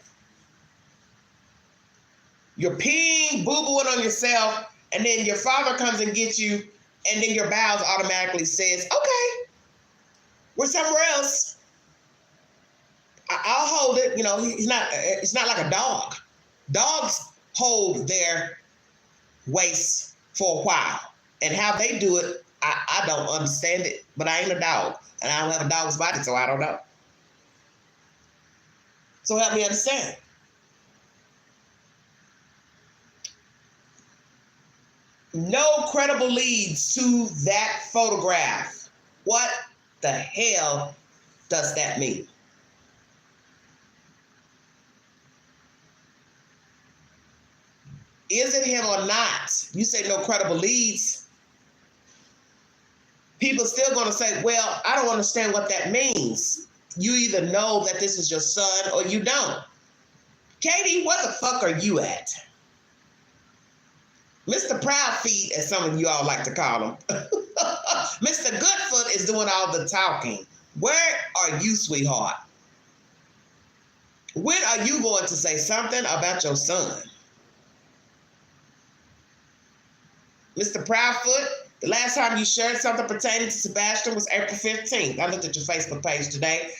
You're peeing, boo-booing on yourself, and then your father comes and gets you, and then your bowels automatically says, okay, we're somewhere else. I'll hold it. It's not like a dog. Dogs hold their waste for a while. And how they do it, I don't understand it. But I ain't a dog. And I don't have a dog's body, so I don't know. So help me understand. No credible leads to that photograph. What the hell does that mean? Is it him or not? You say no credible leads. People are still going to say, well, I don't understand what that means. You either know that this is your son or you don't. Katie, where the fuck are you at? Mr. Proud Feet, as some of you all like to call him. Mr. Goodfoot is doing all the talking. Where are you, sweetheart? When are you going to say something about your son? Mr. Proudfoot, The last time you shared something pertaining to Sebastian was April 15th. I looked at your Facebook page today.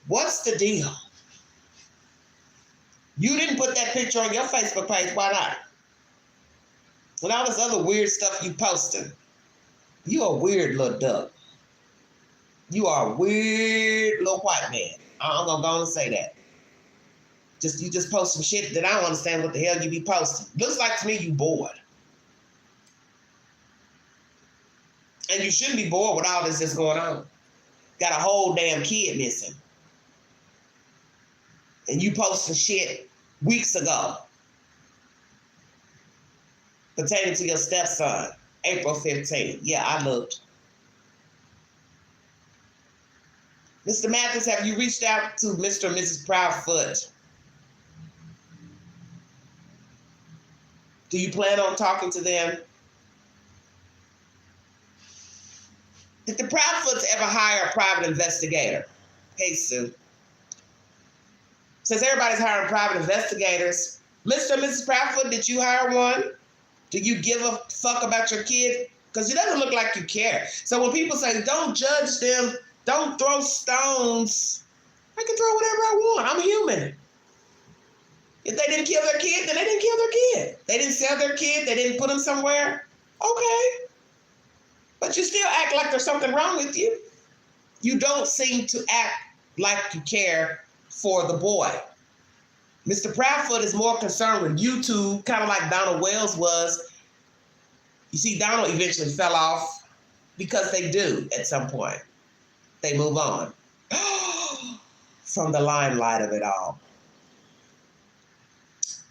What's the deal? You didn't put that picture on your Facebook page. Why not? And all this other weird stuff you posting. You a weird little duck. You are a weird little white man. I'm gonna go and say that. You just post some shit that I don't understand what the hell you be posting. Looks like to me you bored. And you shouldn't be bored with all this that's going on. Got a whole damn kid missing. And you posted shit weeks ago pertaining to your stepson, April 15th. Yeah, I looked. Mr. Mathis, have you reached out to Mr. and Mrs. Proudfoot? Do you plan on talking to them? Did the Proudfoots ever hire a private investigator? Hey, Sue. Since everybody's hiring private investigators, Mr. and Mrs. Proudfoot, did you hire one? Do you give a fuck about your kid? Because it doesn't look like you care. So when people say, don't judge them, don't throw stones, I can throw whatever I want. I'm human. If they didn't kill their kid, then they didn't kill their kid. They didn't sell their kid, they didn't put him somewhere. Okay. But you still act like there's something wrong with you. You don't seem to act like you care for the boy. Mr. Proudfoot is more concerned with YouTube, kind of like Donald Wells was. You see, Donald eventually fell off because they do at some point. They move on from the limelight of it all.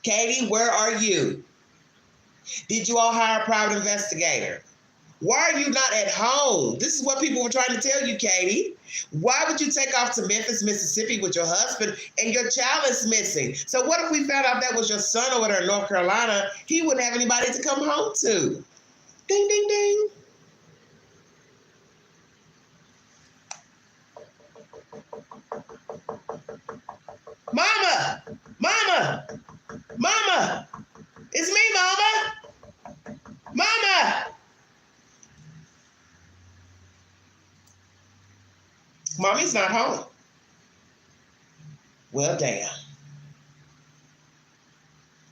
Katie, where are you? Did you all hire a private investigator? Why are you not at home? This is what people were trying to tell you, Katie. Why would you take off to Memphis, Mississippi with your husband and your child is missing? So what if we found out that was your son over there in North Carolina? He wouldn't have anybody to come home to. Ding, ding, ding. Mama! Mama! Mama! It's me, Mama! Mama! Mommy's not home. Well, damn.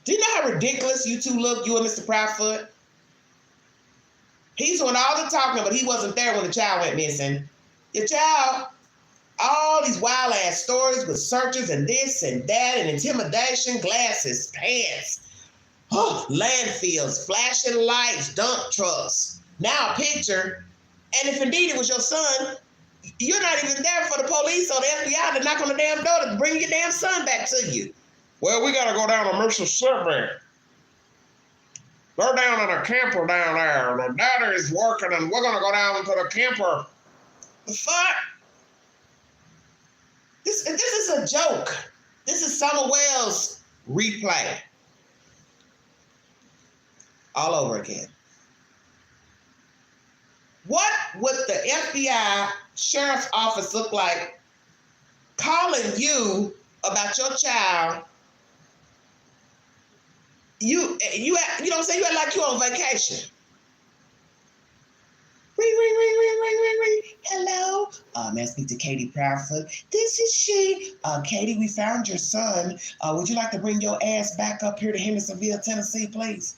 Do you know how ridiculous you two look, you and Mr. Proudfoot? He's doing all the talking, but he wasn't there when the child went missing. Your child, all these wild ass stories with searches and this and that and intimidation, glasses, pants, landfills, flashing lights, dump trucks. Now a picture, and if indeed it was your son, you're not even there for the police or the FBI to knock on the damn door to bring your damn son back to you. Well, we gotta go down to Mississippi. They're down in a camper down there. The daddy is working and we're gonna go down to the camper. The fuck? This is a joke. This is Summer Wells replay. All over again. What would the FBI sheriff's office look like calling you about your child? You know what I'm saying? You act like you're on vacation. Ring, ring, ring, ring, ring, ring, ring. Hello. May I speak to Katie Proudfoot? This is she. Katie, we found your son. Would you like to bring your ass back up here to Hendersonville, Tennessee, please?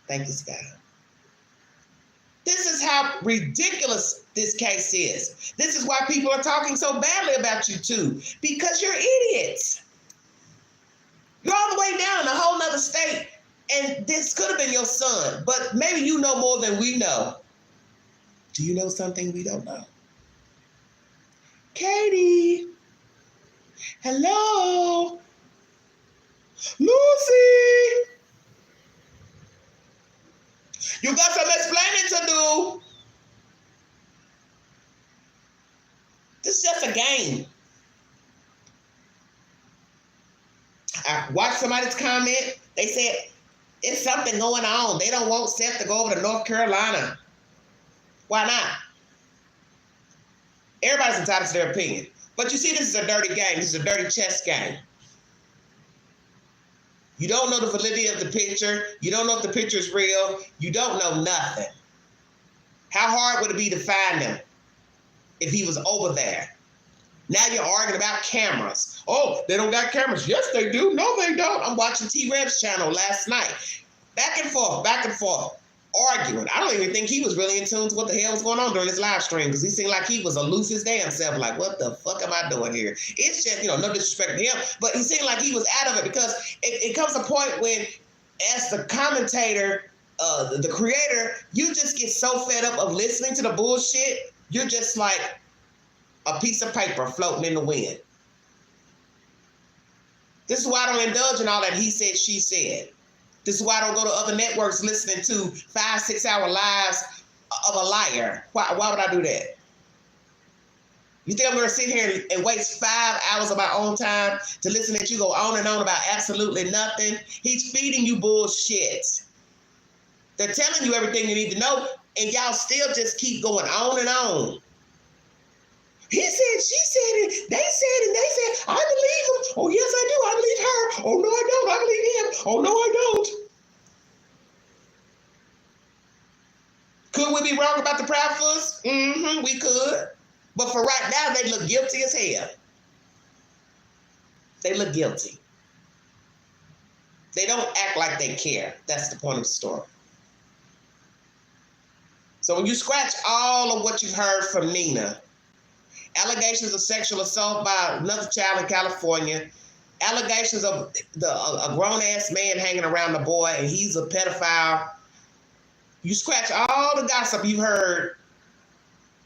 Thank you, Scott. This is how ridiculous this case is. This is why people are talking so badly about you two, because you're idiots. You're all the way down in a whole nother state, and this could have been your son, but maybe you know more than we know. Do you know something we don't know? Katie. Hello. Lucy. You got some explaining to do. This is just a game. I watched somebody's comment. They said, it's something going on. They don't want Seth to go over to North Carolina. Why not? Everybody's entitled to their opinion. But you see, this is a dirty game. This is a dirty chess game. You don't know the validity of the picture. You don't know if the picture is real. You don't know nothing. How hard would it be to find him if he was over there? Now you're arguing about cameras. Oh, they don't got cameras. Yes, they do. No, they don't. I'm watching T-Reb's channel last night. Back and forth, arguing. I don't even think he was really in tune to what the hell was going on during his live stream, because he seemed like he was aloof his damn self, like, what the fuck am I doing here? It's just, no disrespect to him, but he seemed like he was out of it, because it comes a point when, as the commentator, the creator, you just get so fed up of listening to the bullshit, you're just like a piece of paper floating in the wind. This is why I don't indulge in all that he said, she said. This is why I don't go to other networks listening to 5-6 hour lives of a liar. Why would I do that? You think I'm going to sit here and waste 5 hours of my own time to listen to you go on and on about absolutely nothing? He's feeding you bullshit. They're telling you everything you need to know, and y'all still just keep going on and on. He said, she said it, they said it, and they said, I believe him. Oh, yes, I do. I believe her. Oh, no, I don't. I believe him. Oh, no, I don't. Could we be wrong about the Proudfoots? Mm-hmm, we could. But for right now, they look guilty as hell. They look guilty. They don't act like they care. That's the point of the story. So when you scratch all of what you've heard from Nina, allegations of sexual assault by another child in California, allegations of a grown-ass man hanging around the boy, and he's a pedophile. You scratch all the gossip you've heard,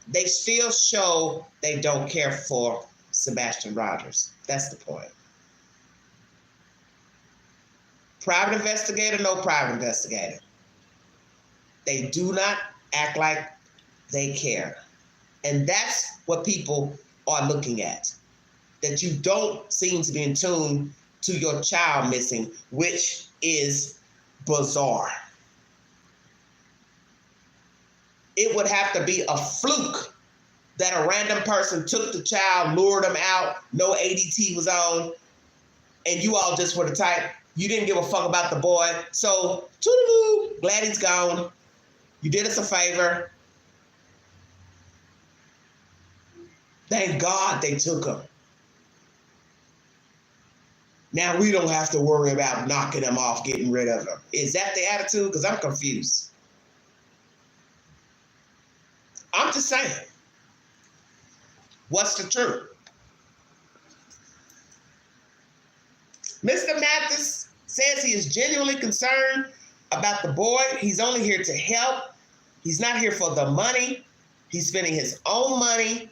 they still show they don't care for Sebastian Rogers. That's the point. Private investigator, no private investigator. They do not act like they care. And that's what people are looking at. That you don't seem to be in tune to your child missing, which is bizarre. It would have to be a fluke that a random person took the child, lured him out, no ADT was on, and you all just were the type, you didn't give a fuck about the boy. So, toodaloo, glad he's gone. You did us a favor. Thank God they took him. Now we don't have to worry about knocking him off, getting rid of him. Is that the attitude? Because I'm confused. I'm just saying. What's the truth? Mr. Mathis says he is genuinely concerned about the boy. He's only here to help. He's not here for the money. He's spending his own money.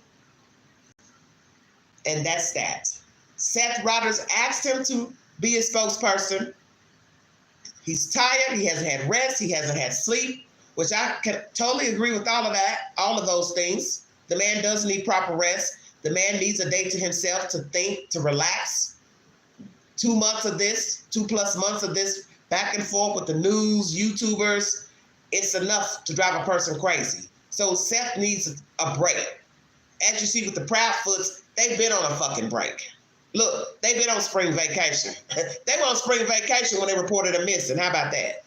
And that's that. Seth Rogers asked him to be his spokesperson. He's tired. He hasn't had rest. He hasn't had sleep, which I can totally agree with all of that, all of those things. The man does need proper rest. The man needs a day to himself to think, to relax. 2 months of this, 2+ months of this back and forth with the news, YouTubers, it's enough to drive a person crazy. So Seth needs a break. As you see with the Proudfoots, they've been on a fucking break. Look, they've been on spring vacation. They were on spring vacation when they reported a missing. How about that?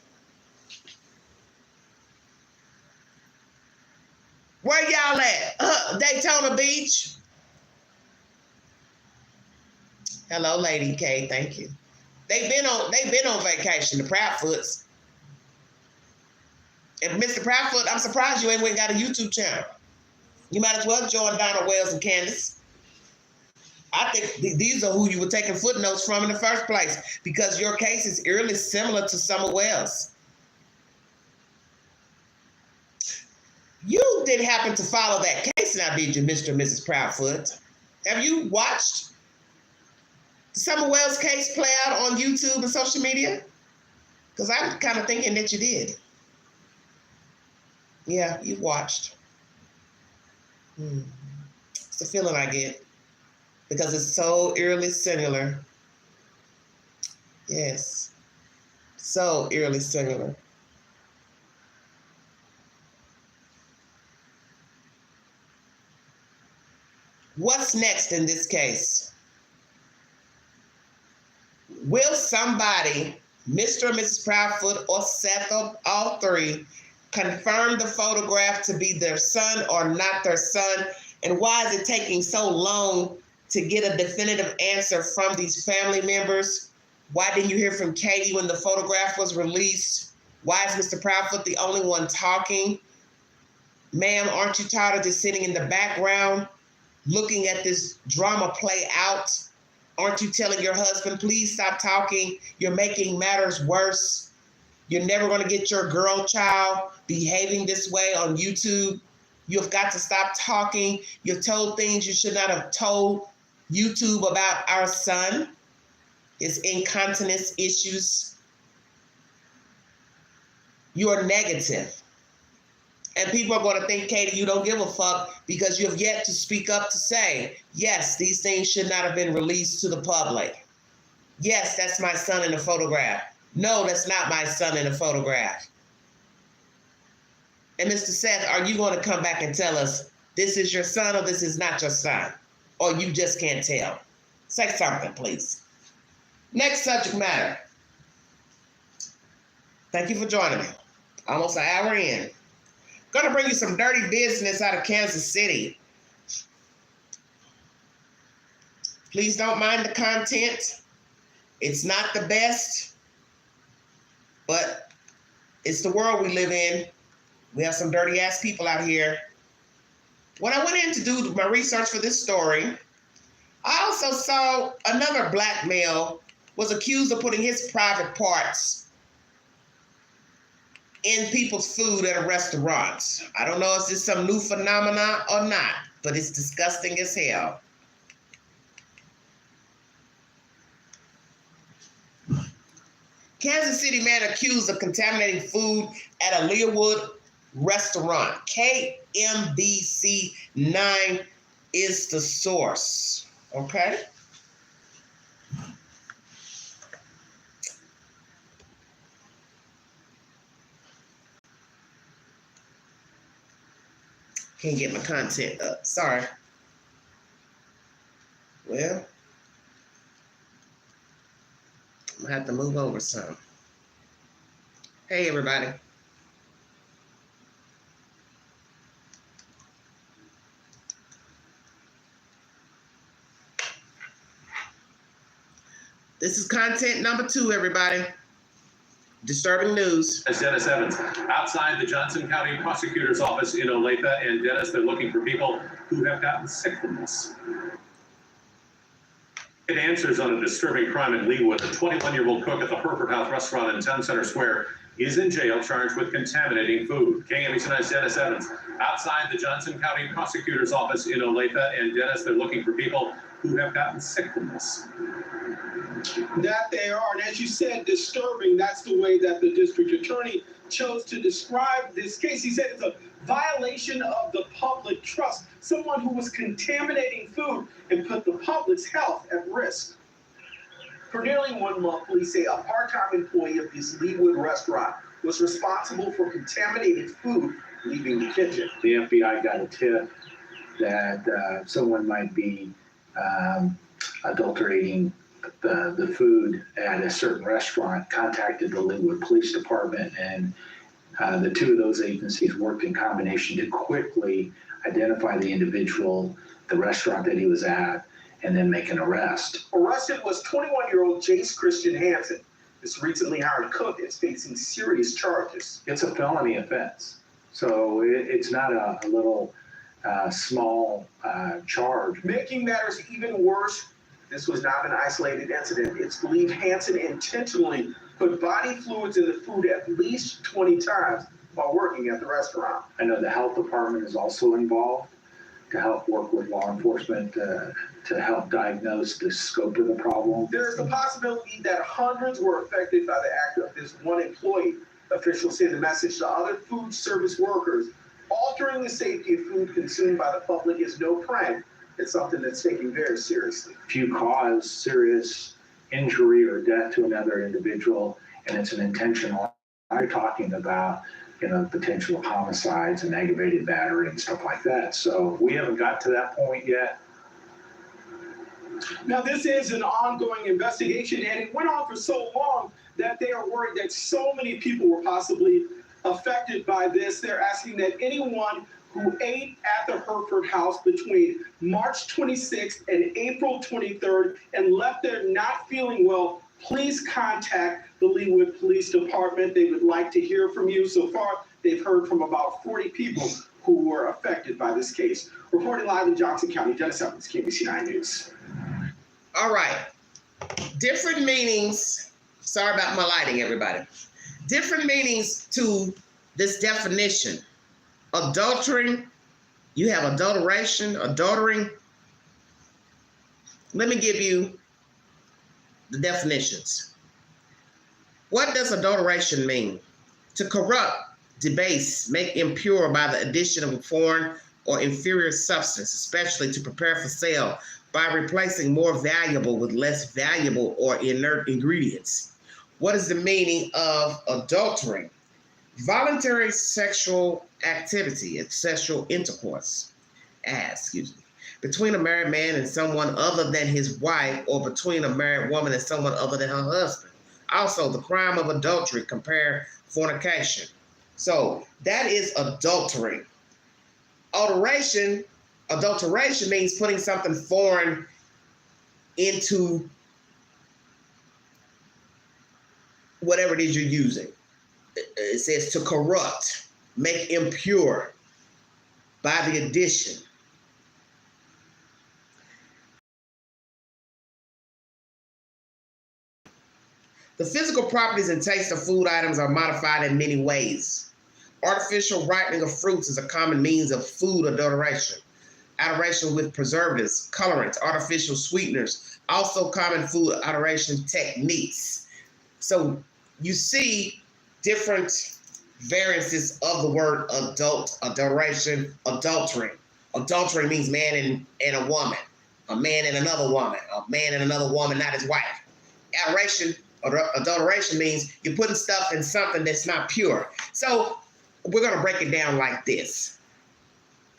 Where y'all at? Daytona Beach? Hello, Lady K. Thank you. They've been on vacation, the Proudfoots. And Mr. Proudfoot, I'm surprised you ain't went and got a YouTube channel. You might as well join Donna Wells and Candace. I think these are who you were taking footnotes from in the first place, because your case is eerily similar to Summer Wells. You didn't happen to follow that case now, did you, Mr. and Mrs. Proudfoot? Have you watched the Summer Wells case play out on YouTube and social media? Because I'm kind of thinking that you did. Yeah, you watched. It's the feeling I get. Because it's so eerily similar. Yes. So eerily similar. What's next in this case? Will somebody Mr. and Mrs. Proudfoot or Seth or all three confirmed the photograph to be their son or not their son? And why is it taking so long to get a definitive answer from these family members? Why didn't you hear from Katie when the photograph was released? Why is Mr. Proudfoot the only one talking? Ma'am, aren't you tired of just sitting in the background looking at this drama play out? Aren't you telling your husband, please stop talking? You're making matters worse. You're never going to get your girl child behaving this way on YouTube. You've got to stop talking. You've told things you should not have told YouTube about our son, his incontinence issues. You are negative. And people are going to think, Katie, you don't give a fuck because you have yet to speak up to say, yes, these things should not have been released to the public. Yes, that's my son in the photograph. No, that's not my son in the photograph. And Mr. Seth, are you going to come back and tell us this is your son or this is not your son? Or you just can't tell? Say something, please. Next subject matter. Thank you for joining me. Almost an hour in. Gonna bring you some dirty business out of Kansas City. Please don't mind the content. It's not the best, but it's the world we live in. We have some dirty ass people out here. When I went in to do my research for this story, I also saw another black male was accused of putting his private parts in people's food at a restaurant. I don't know if this is some new phenomenon or not, but it's disgusting as hell. Kansas City man accused of contaminating food at a Learwood restaurant. KMBC 9 is the source. Okay? Can't get my content up. Sorry. Well, I'm gonna have to move over some. Hey, everybody. This is content number 2, everybody. Disturbing news. As Dennis Evans, outside the Johnson County Prosecutor's Office in Olathe, and Dennis, they're looking for people who have gotten sick from this. It answers on a disturbing crime in Leawood. A 21-year-old cook at the Hereford House restaurant in Town Center Square is in jail charged with contaminating food. KMBC 9's Dennis Evans, outside the Johnson County Prosecutor's Office in Olathe, and Dennis, they're looking for people who have gotten sick from this. That they are, and as you said, disturbing. That's the way that the district attorney chose to describe this case. He said it's a violation of the public trust. Someone who was contaminating food and put the public's health at risk. For nearly 1 month, police say a part-time employee of this Leawood restaurant was responsible for contaminated food leaving the kitchen. The FBI got a tip that someone might be adulterating the food at a certain restaurant, contacted the Leawood Police Department, and the 2 of those agencies worked in combination to quickly identify the individual, the restaurant that he was at, and then make an arrest. Arrested was 21-year-old Jace Christian Hansen. This recently hired cook is facing serious charges. It's a felony offense, so it's not a little small charge. Making matters even worse, this was not an isolated incident. It's believed Hansen intentionally put body fluids in the food at least 20 times while working at the restaurant. I know the health department is also involved to help work with law enforcement to help diagnose the scope of the problem. There is the possibility that hundreds were affected by the act of this one employee. Officials send a message to other food service workers. Altering the safety of food consumed by the public is no prank. It's something that's taken very seriously. If you cause serious injury or death to another individual and it's an intentional, I'm talking about, potential homicides and aggravated battery and stuff like that. So we haven't got to that point yet. Now, this is an ongoing investigation, and it went on for so long that they are worried that so many people were possibly affected by this. They're asking that anyone who ate at the Hereford house between March 26th and April 23rd and left there not feeling well, please contact the Leawood Police Department. They would like to hear from you. So far, they've heard from about 40 people who were affected by this case. Reporting live in Johnson County, Dennis Evans, KBC 9 News. All right. Different meanings. Sorry about my lighting, everybody. Different meanings to this definition. Adultering. You have adulteration, adultering. Let me give you the definitions. What does adulteration mean? To corrupt, debase, make impure by the addition of a foreign or inferior substance, especially to prepare for sale, by replacing more valuable with less valuable or inert ingredients. What is the meaning of adultering? Voluntary sexual activity and sexual intercourse, between a married man and someone other than his wife, or between a married woman and someone other than her husband. Also, the crime of adultery, compare fornication. So that is adultery. Adulteration means putting something foreign into whatever it is you're using. It says to corrupt, make impure by the addition. The physical properties and taste of food items are modified in many ways. Artificial ripening of fruits is a common means of food adulteration. Adulteration with preservatives, colorants, artificial sweeteners, also common food adulteration techniques. So you see different variances of the word adulteration, adultery. Adultery means man and a woman, a man and another woman, a man and another woman, not his wife. Adulteration means you're putting stuff in something that's not pure. So we're going to break it down like this.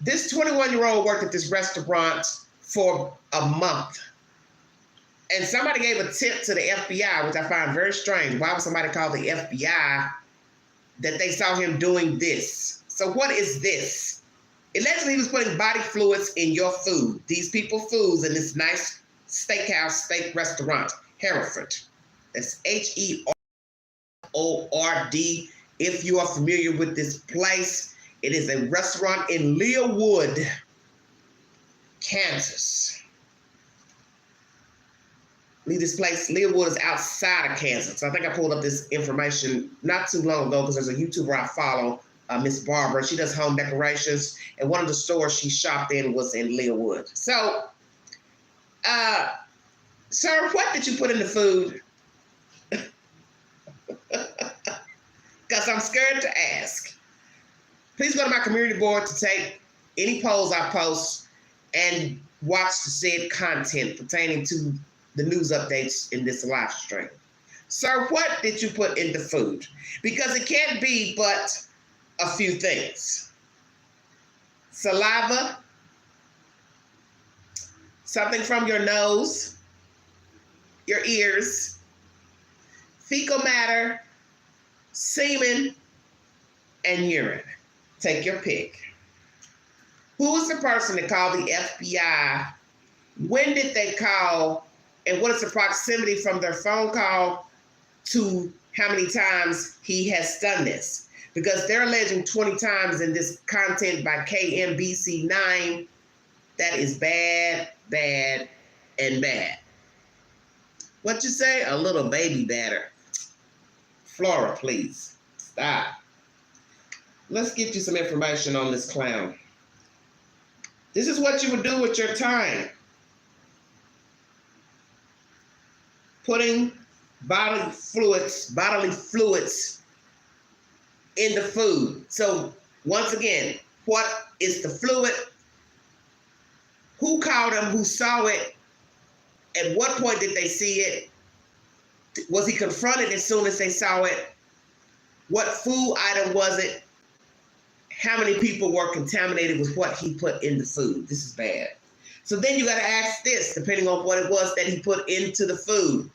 This 21-year-old worked at this restaurant for a month. And somebody gave a tip to the FBI, which I find very strange. Why would somebody call the FBI that they saw him doing this? So what is this? Allegedly, he was putting body fluids in your food. These people foods in this nice steak restaurant, Hereford. That's Herord. If you are familiar with this place, it is a restaurant in Leawood, Kansas. This place, Leawood, is outside of Kansas. So I think I pulled up this information not too long ago because there's a YouTuber I follow, Miss Barbara. She does home decorations, and one of the stores she shopped in was in Leawood. So, sir, what did you put in the food? Because I'm scared to ask. Please go to my community board to take any polls I post and watch the said content pertaining to the news updates in this live stream. Sir, what did you put in the food? Because it can't be but a few things. Saliva, something from your nose, your ears, fecal matter, semen, and urine. Take your pick. Who was the person that called the FBI? When did they call? And what is the proximity from their phone call to how many times he has done this? Because they're alleging 20 times in this content by KMBC 9. That is bad, bad, and bad. What you say? A little baby batter. Flora, please. Stop. Let's get you some information on this clown. This is what you would do with your time. Putting bodily fluids in the food. So once again, what is the fluid? Who called him? Who saw it? At what point did they see it? Was he confronted as soon as they saw it? What food item was it? How many people were contaminated with what he put in the food? This is bad. So then you got to ask this, depending on what it was that he put into the food.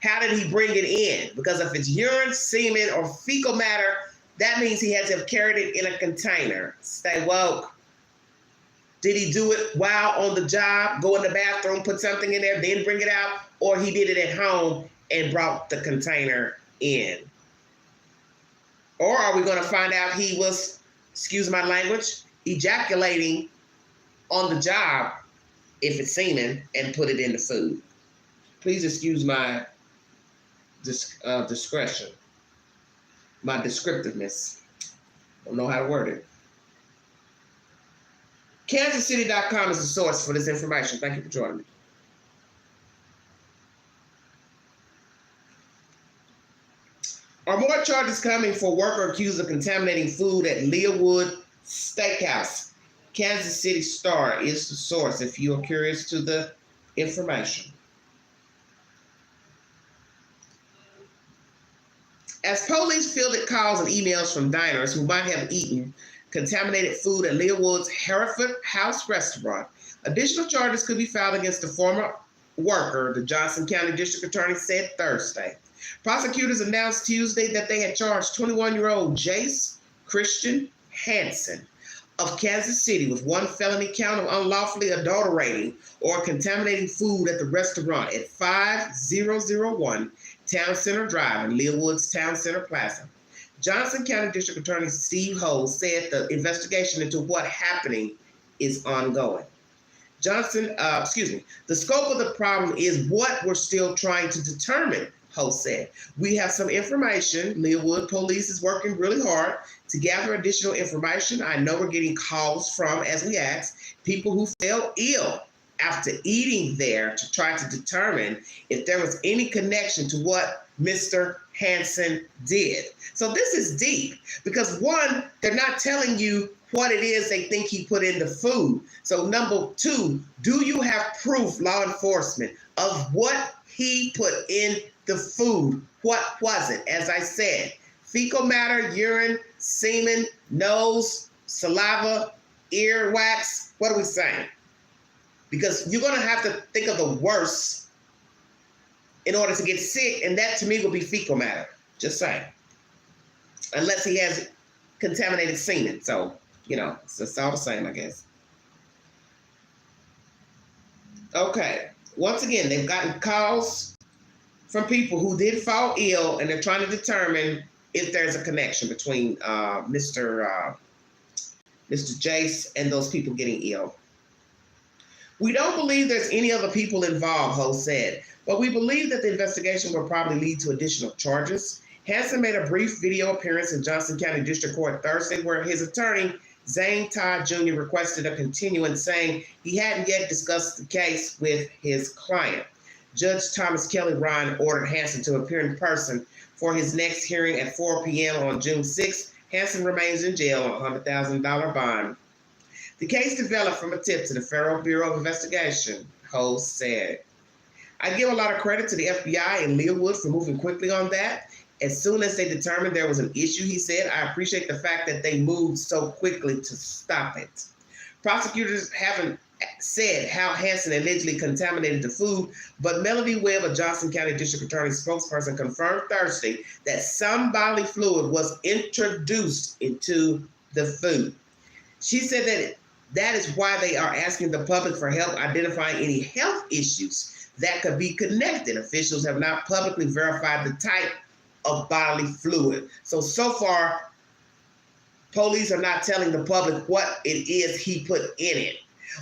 How did he bring it in? Because if it's urine, semen, or fecal matter, that means he had to have carried it in a container. Stay woke. Did he do it while on the job, go in the bathroom, put something in there, then bring it out? Or he did it at home and brought the container in? Or are we going to find out he was, excuse my language, ejaculating on the job, if it's semen, and put it in the food? Please excuse my discretion, my descriptiveness. Don't know how to word it. KansasCity.com is the source for this information. Thank you for joining me. Are more charges coming for worker accused of contaminating food at Leawood Steakhouse? Kansas City Star is the source if you are curious to the information. As police fielded calls and emails from diners who might have eaten contaminated food at Leawood's Hereford House restaurant, additional charges could be filed against the former worker, the Johnson County District Attorney said Thursday. Prosecutors announced Tuesday that they had charged 21-year-old Jace Christian Hansen of Kansas City with one felony count of unlawfully adulterating or contaminating food at the restaurant at 5001 Town Center Drive in Leawood's Town Center Plaza. Johnson County District Attorney Steve Hull said the investigation into what happening is ongoing. The scope of the problem is what we're still trying to determine, Hull said. We have some information. Leawood Police is working really hard to gather additional information. I know we're getting calls from, as we asked, people who fell ill after eating there to try to determine if there was any connection to what Mr. Hansen did. So this is deep because one, they're not telling you what it is they think he put in the food. So number two, do you have proof, law enforcement, of what he put in the food? What was it? As I said, fecal matter, urine, semen, nose, saliva, earwax. What are we saying? Because you're going to have to think of the worst in order to get sick, and that to me will be fecal matter. Just saying. Unless he has contaminated semen. So, it's all the same, I guess. Okay. Once again, they've gotten calls from people who did fall ill, and they're trying to determine if there's a connection between Mr. Jace and those people getting ill. We don't believe there's any other people involved, Ho said, but we believe that the investigation will probably lead to additional charges. Hansen made a brief video appearance in Johnson County District Court Thursday where his attorney, Zane Todd Jr., requested a continuance, saying he hadn't yet discussed the case with his client. Judge Thomas Kelly Ryan ordered Hansen to appear in person for his next hearing at 4 p.m. on June 6th. Hansen remains in jail on a $100,000 bond. The case developed from a tip to the Federal Bureau of Investigation, Ho said. I give a lot of credit to the FBI and Leawood for moving quickly on that. As soon as they determined there was an issue, he said, I appreciate the fact that they moved so quickly to stop it. Prosecutors haven't said how Hansen allegedly contaminated the food, but Melody Webb, a Johnson County District Attorney spokesperson, confirmed Thursday that some bodily fluid was introduced into the food. She said that is why they are asking the public for help identifying any health issues that could be connected. Officials have not publicly verified the type of bodily fluid. So far, police are not telling the public what it is he put in it.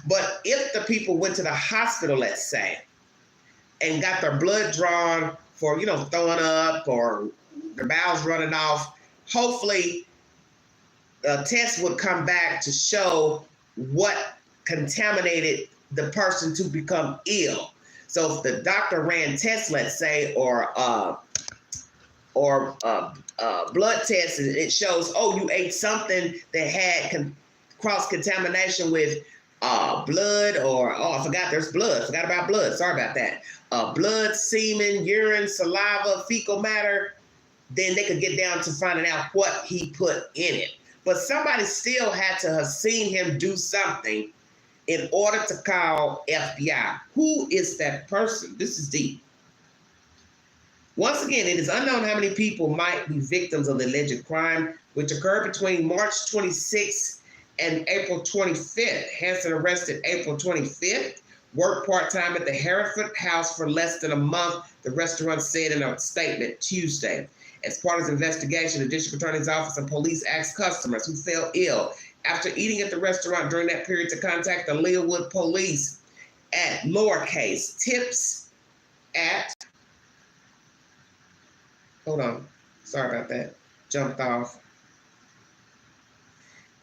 But if the people went to the hospital, let's say, and got their blood drawn for, throwing up or their bowels running off, hopefully a test would come back to show what contaminated the person to become ill. So if the doctor ran tests, let's say, or blood tests, it shows, you ate something that had cross-contamination with blood, or, I forgot there's blood. Forgot about blood. Sorry about that. Blood, semen, urine, saliva, fecal matter. Then they could get down to finding out what he put in it. But somebody still had to have seen him do something in order to call FBI. Who is that person? This is deep. Once again, it is unknown how many people might be victims of the alleged crime, which occurred between March 26th and April 25th. Hanson arrested April 25th, worked part-time at the Hereford House for less than a month, the restaurant said in a statement Tuesday. As part of his investigation, the district attorney's office and police asked customers who fell ill after eating at the restaurant during that period to contact the Leawood police at lowercase tips at, hold on, sorry about that, jumped off.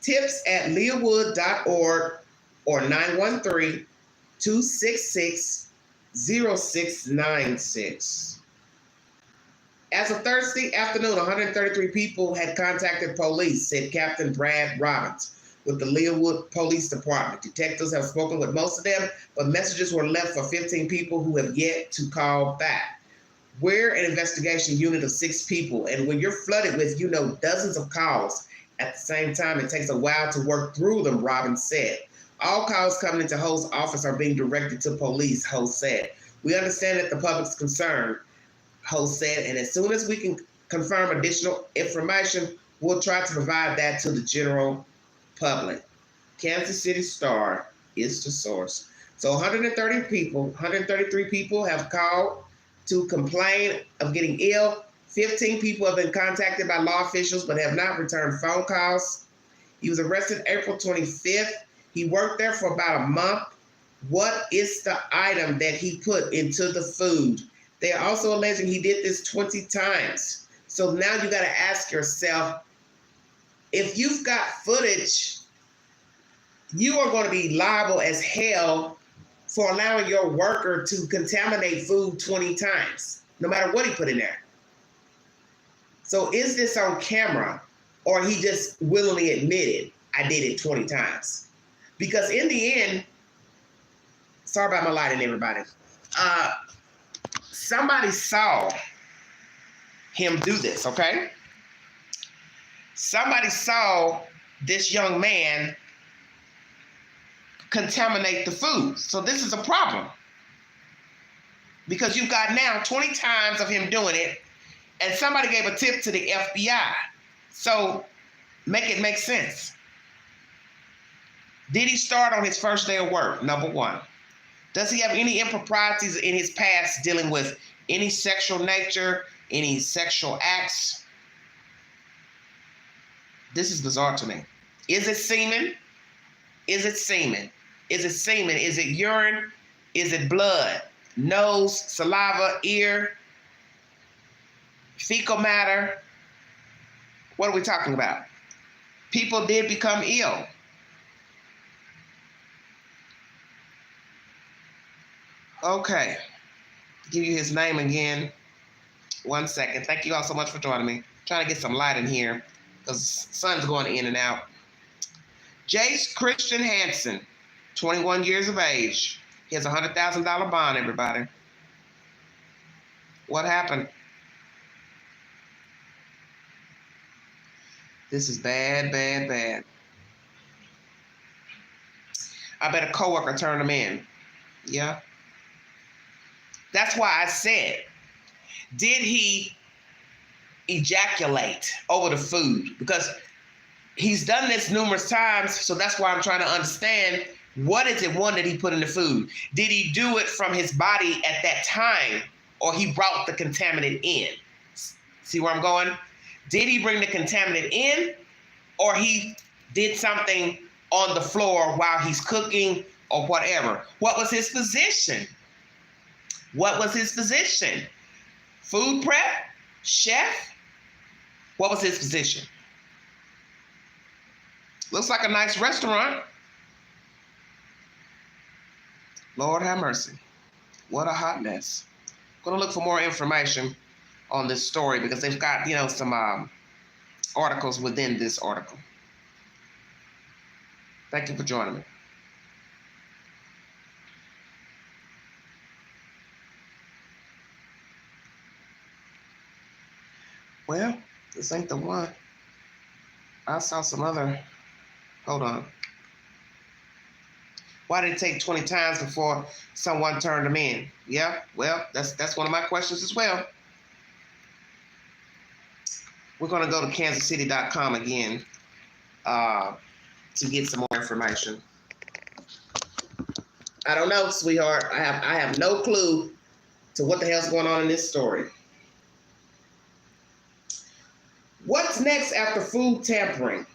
Tips at leawood.org or 913-266-0696. As of Thursday afternoon, 133 people had contacted police, said Captain Brad Robbins with the Leawood Police Department. Detectives have spoken with most of them, but messages were left for 15 people who have yet to call back. We're an investigation unit of 6 people, and when you're flooded with, dozens of calls at the same time, it takes a while to work through them, Robbins said. All calls coming into Ho's office are being directed to police, Ho said. We understand that the public's concerned, Ho said, and as soon as we can confirm additional information, we'll try to provide that to the general public. Kansas City Star is the source. So 133 people have called to complain of getting ill. 15 people have been contacted by law officials but have not returned phone calls. He was arrested April 25th. He worked there for about a month. What is the item that he put into the food? They are also alleging he did this 20 times. So now you got to ask yourself, if you've got footage, you are going to be liable as hell for allowing your worker to contaminate food 20 times, no matter what he put in there. So is this on camera, or he just willingly admitted, I did it 20 times? Because in the end, sorry about my lighting, everybody. Somebody saw him do this, okay? Somebody saw this young man contaminate the food. So this is a problem. Because you've got now 20 times of him doing it, and somebody gave a tip to the FBI. So make it make sense. Did he start on his first day of work? Number one. Does he have any improprieties in his past dealing with any sexual nature, any sexual acts? This is bizarre to me. Is it semen? Is it semen? Is it semen? Is it urine? Is it blood? Nose, saliva, ear, fecal matter? What are we talking about? People did become ill. Okay, give you his name again. 1 second. Thank you all so much for joining me. Trying to get some light in here because the sun's going in and out. Jace Christian Hansen, 21 years of age. He has a $100,000 bond, everybody. What happened? This is bad, bad, bad. I bet a coworker turned him in. Yeah. That's why I said, did he ejaculate over the food? Because he's done this numerous times, so that's why I'm trying to understand, what is it, one, that he put in the food? Did he do it from his body at that time, or he brought the contaminant in? See where I'm going? Did he bring the contaminant in, or he did something on the floor while he's cooking or whatever? What was his position? What was his position? Food prep? Chef? What was his position? Looks like a nice restaurant. Lord have mercy. What a hot mess. I'm gonna look for more information on this story because they've got, some articles within this article. Thank you for joining me. Well, this ain't the one. I saw some other, hold on. Why did it take 20 times before someone turned them in? Yeah, well, that's one of my questions as well. We're going to go to kansascity.com again to get some more information. I don't know, sweetheart. I have no clue to what the hell's going on in this story. What's next after food tampering?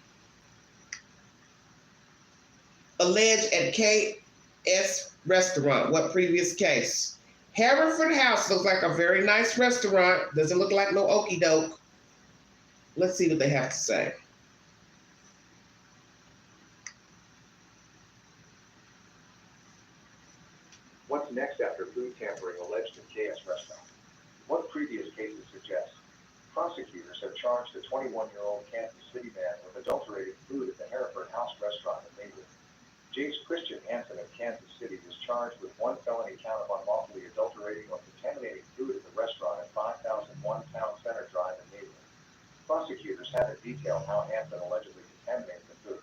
Alleged at KS Restaurant. What previous case? Haverford House looks like a very nice restaurant. Doesn't look like no okie doke. Let's see what they have to say. What's next after food tampering alleged at KS Restaurant? What previous cases suggest? Prosecutors have charged a 21-year-old Kansas City man with adulterating food at the Hereford House restaurant in Maywood. Jace Christian Hansen of Kansas City was charged with one felony count of unlawfully adulterating or contaminating food at the restaurant at 5001 Town Center Drive in Maywood. Prosecutors haven't detailed how Hansen allegedly contaminated the food.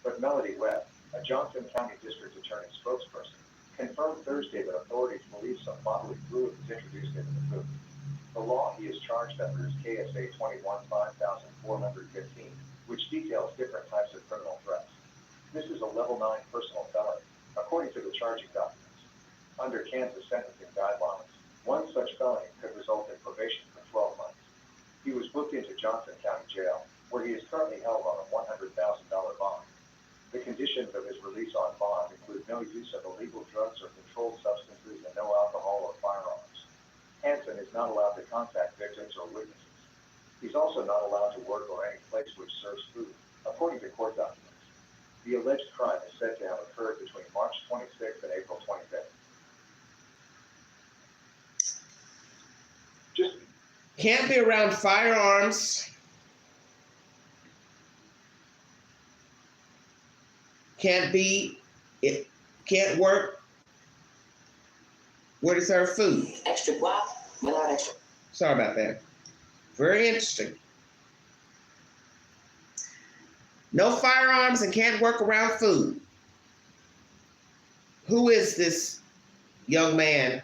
But Melody Webb, a Johnson County District Attorney spokesperson, confirmed Thursday that authorities believe some bodily fluid was introduced into the food. The law he is charged under is KSA 21-5415, which details different types of criminal threats. This is a level 9 personal felony, according to the charging documents. Under Kansas sentencing guidelines, one such felony could result in probation for 12 months. He was booked into Johnson County Jail, where he is currently held on a $100,000 bond. The conditions of his release on bond include no use of illegal drugs or controlled substances and no alcohol or firearms. Hansen is not allowed to contact victims or witnesses. He's also not allowed to work or any place which serves food, according to court documents. The alleged crime is said to have occurred between March 26th and April 25th. Can't be around firearms. Can't work where to serve food. Extra guac without extra. Sorry about that. Very interesting. No firearms and can't work around food. Who is this young man?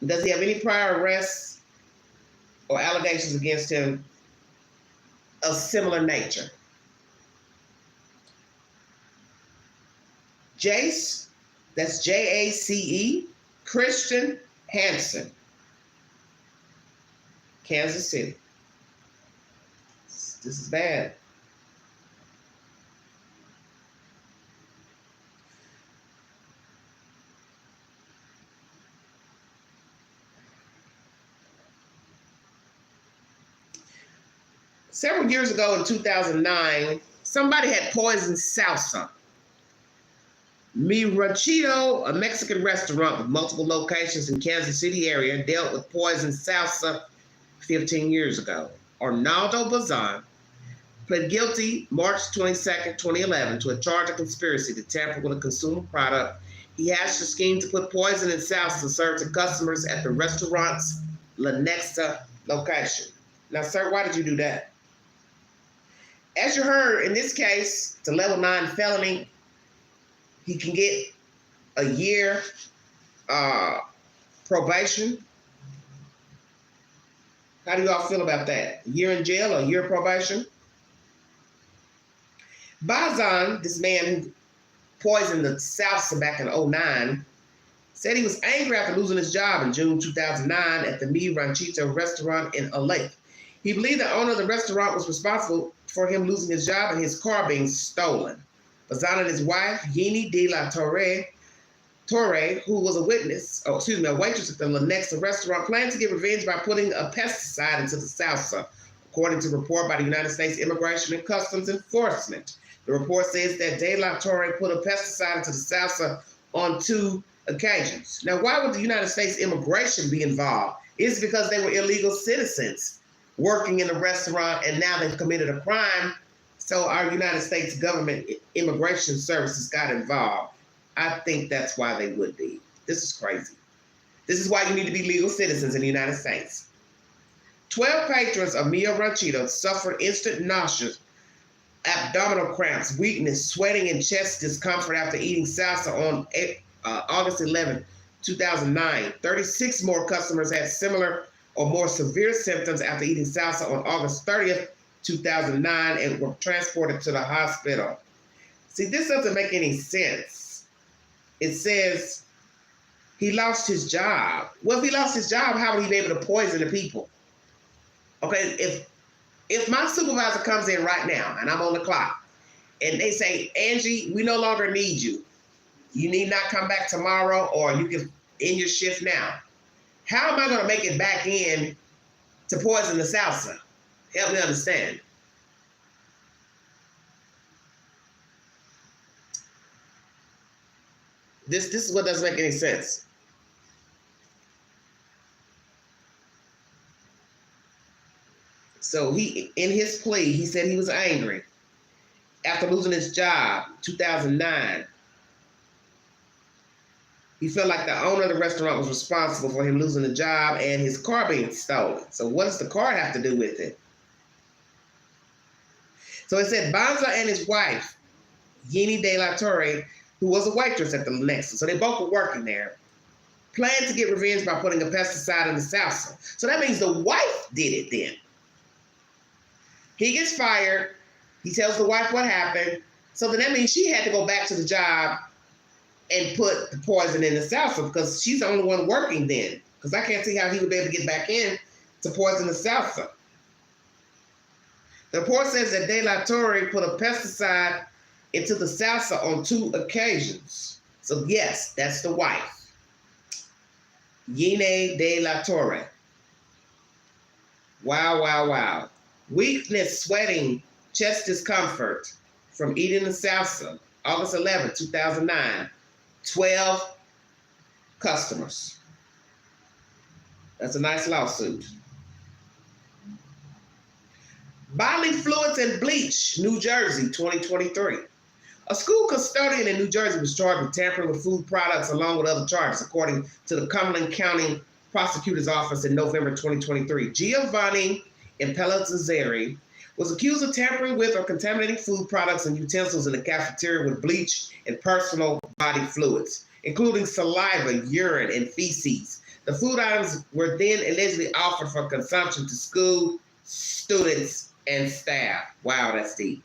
Does he have any prior arrests or allegations against him of similar nature? Jace, that's Jace, Christian Hansen, Kansas City. This is bad. Several years ago in 2009, somebody had poisoned salsa. Mi Ranchito, a Mexican restaurant with multiple locations in Kansas City area, dealt with poisoned salsa 15 years ago. Arnaldo Bazan pled guilty March 22nd, 2011 to a charge of conspiracy to tamper with a consumer product. He hatched a scheme to put poison in salsa served to customers at the restaurant's Lenexa location. Now, sir, why did you do that? As you heard, in this case, it's a level 9 felony. He can get a year probation. How do y'all feel about that? A year in jail or a year probation? Bazan, this man who poisoned the salsa back in 2009, said he was angry after losing his job in June 2009 at the Mi Ranchito restaurant in Lake. He believed the owner of the restaurant was responsible for him losing his job and his car being stolen. Bazan and his wife, Yini de la Torre, who was a waitress at the Lenexa restaurant, planned to get revenge by putting a pesticide into the salsa, according to a report by the United States Immigration and Customs Enforcement. The report says that de la Torre put a pesticide into the salsa on 2 occasions. Now, why would the United States Immigration be involved? Is it because they were illegal citizens working in the restaurant and now they've committed a crime? So our United States government immigration services got involved. I think that's why they would be. This is crazy. This is why you need to be legal citizens in the United States. 12 patrons of Mi Ranchito suffered instant nausea abdominal cramps, weakness, sweating, and chest discomfort after eating salsa on August 11, 2009. 36 more customers had similar or more severe symptoms after eating salsa on August 30th, 2009, and were transported to the hospital. See, this doesn't make any sense. It says he lost his job. Well, if he lost his job, how would he be able to poison the people? Okay, if my supervisor comes in right now and I'm on the clock and they say, Angie, we no longer need you. You need not come back tomorrow, or you can end your shift now. How am I going to make it back in to poison the salsa? Help me understand. This is what doesn't make any sense. So he, in his plea, he said he was angry after losing his job, 2009. He felt like the owner of the restaurant was responsible for him losing the job and his car being stolen. So what does the car have to do with it? So it said Bonza and his wife, Yini De La Torre, who was a waitress at the Nexus, so they both were working there, planned to get revenge by putting a pesticide in the salsa. So that means the wife did it then. He gets fired. He tells the wife what happened. So then that means she had to go back to the job and put the poison in the salsa because she's the only one working then. Because I can't see how he would be able to get back in to poison the salsa. The report says that De La Torre put a pesticide into the salsa on 2 occasions. So yes, that's the wife. Yine De La Torre. Wow, wow, wow. Weakness, sweating, chest discomfort from eating the salsa, August 11, 2009. 12 customers. That's a nice lawsuit. Bodily fluids and bleach, New Jersey, 2023. A school custodian in New Jersey was charged with tampering with food products along with other charges, according to the Cumberland County Prosecutor's Office in November 2023. Giovanni Impellizzeri was accused of tampering with or contaminating food products and utensils in the cafeteria with bleach and personal body fluids, including saliva, urine, and feces. The food items were then allegedly offered for consumption to school students and staff. Wow, that's deep.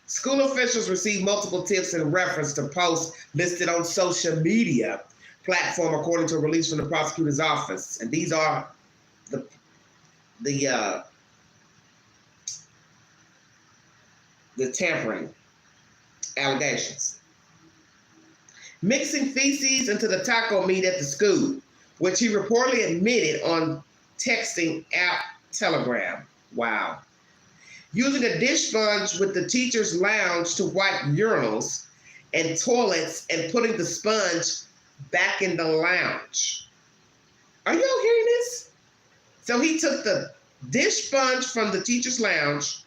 School officials received multiple tips in reference to posts listed on social media platform, according to a release from the prosecutor's office. And these are the tampering allegations. Mixing feces into the taco meat at the school, which he reportedly admitted on texting app Telegram. Wow. Using a dish sponge with the teacher's lounge to wipe urinals and toilets and putting the sponge back in the lounge. Are you all hearing this? So he took the dish sponge from the teacher's lounge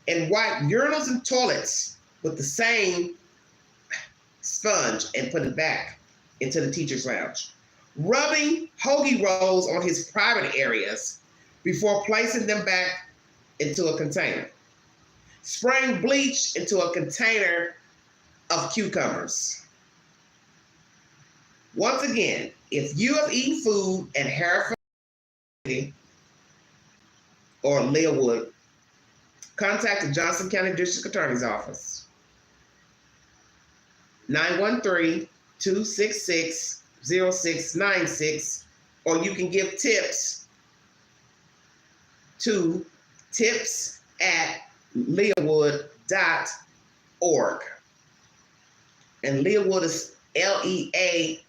and wiped urinals and toilets with the same sponge and put it back into the teacher's lounge. Rubbing hoagie rolls on his private areas before placing them back into a container. Spraying bleach into a container of cucumbers. Once again, if you have eaten food in Hereford or Leawood, contact the Johnson County District Attorney's Office. 913-266-0696, or you can give tips to tips@leawood.org. And Leawood is LEAWOOD.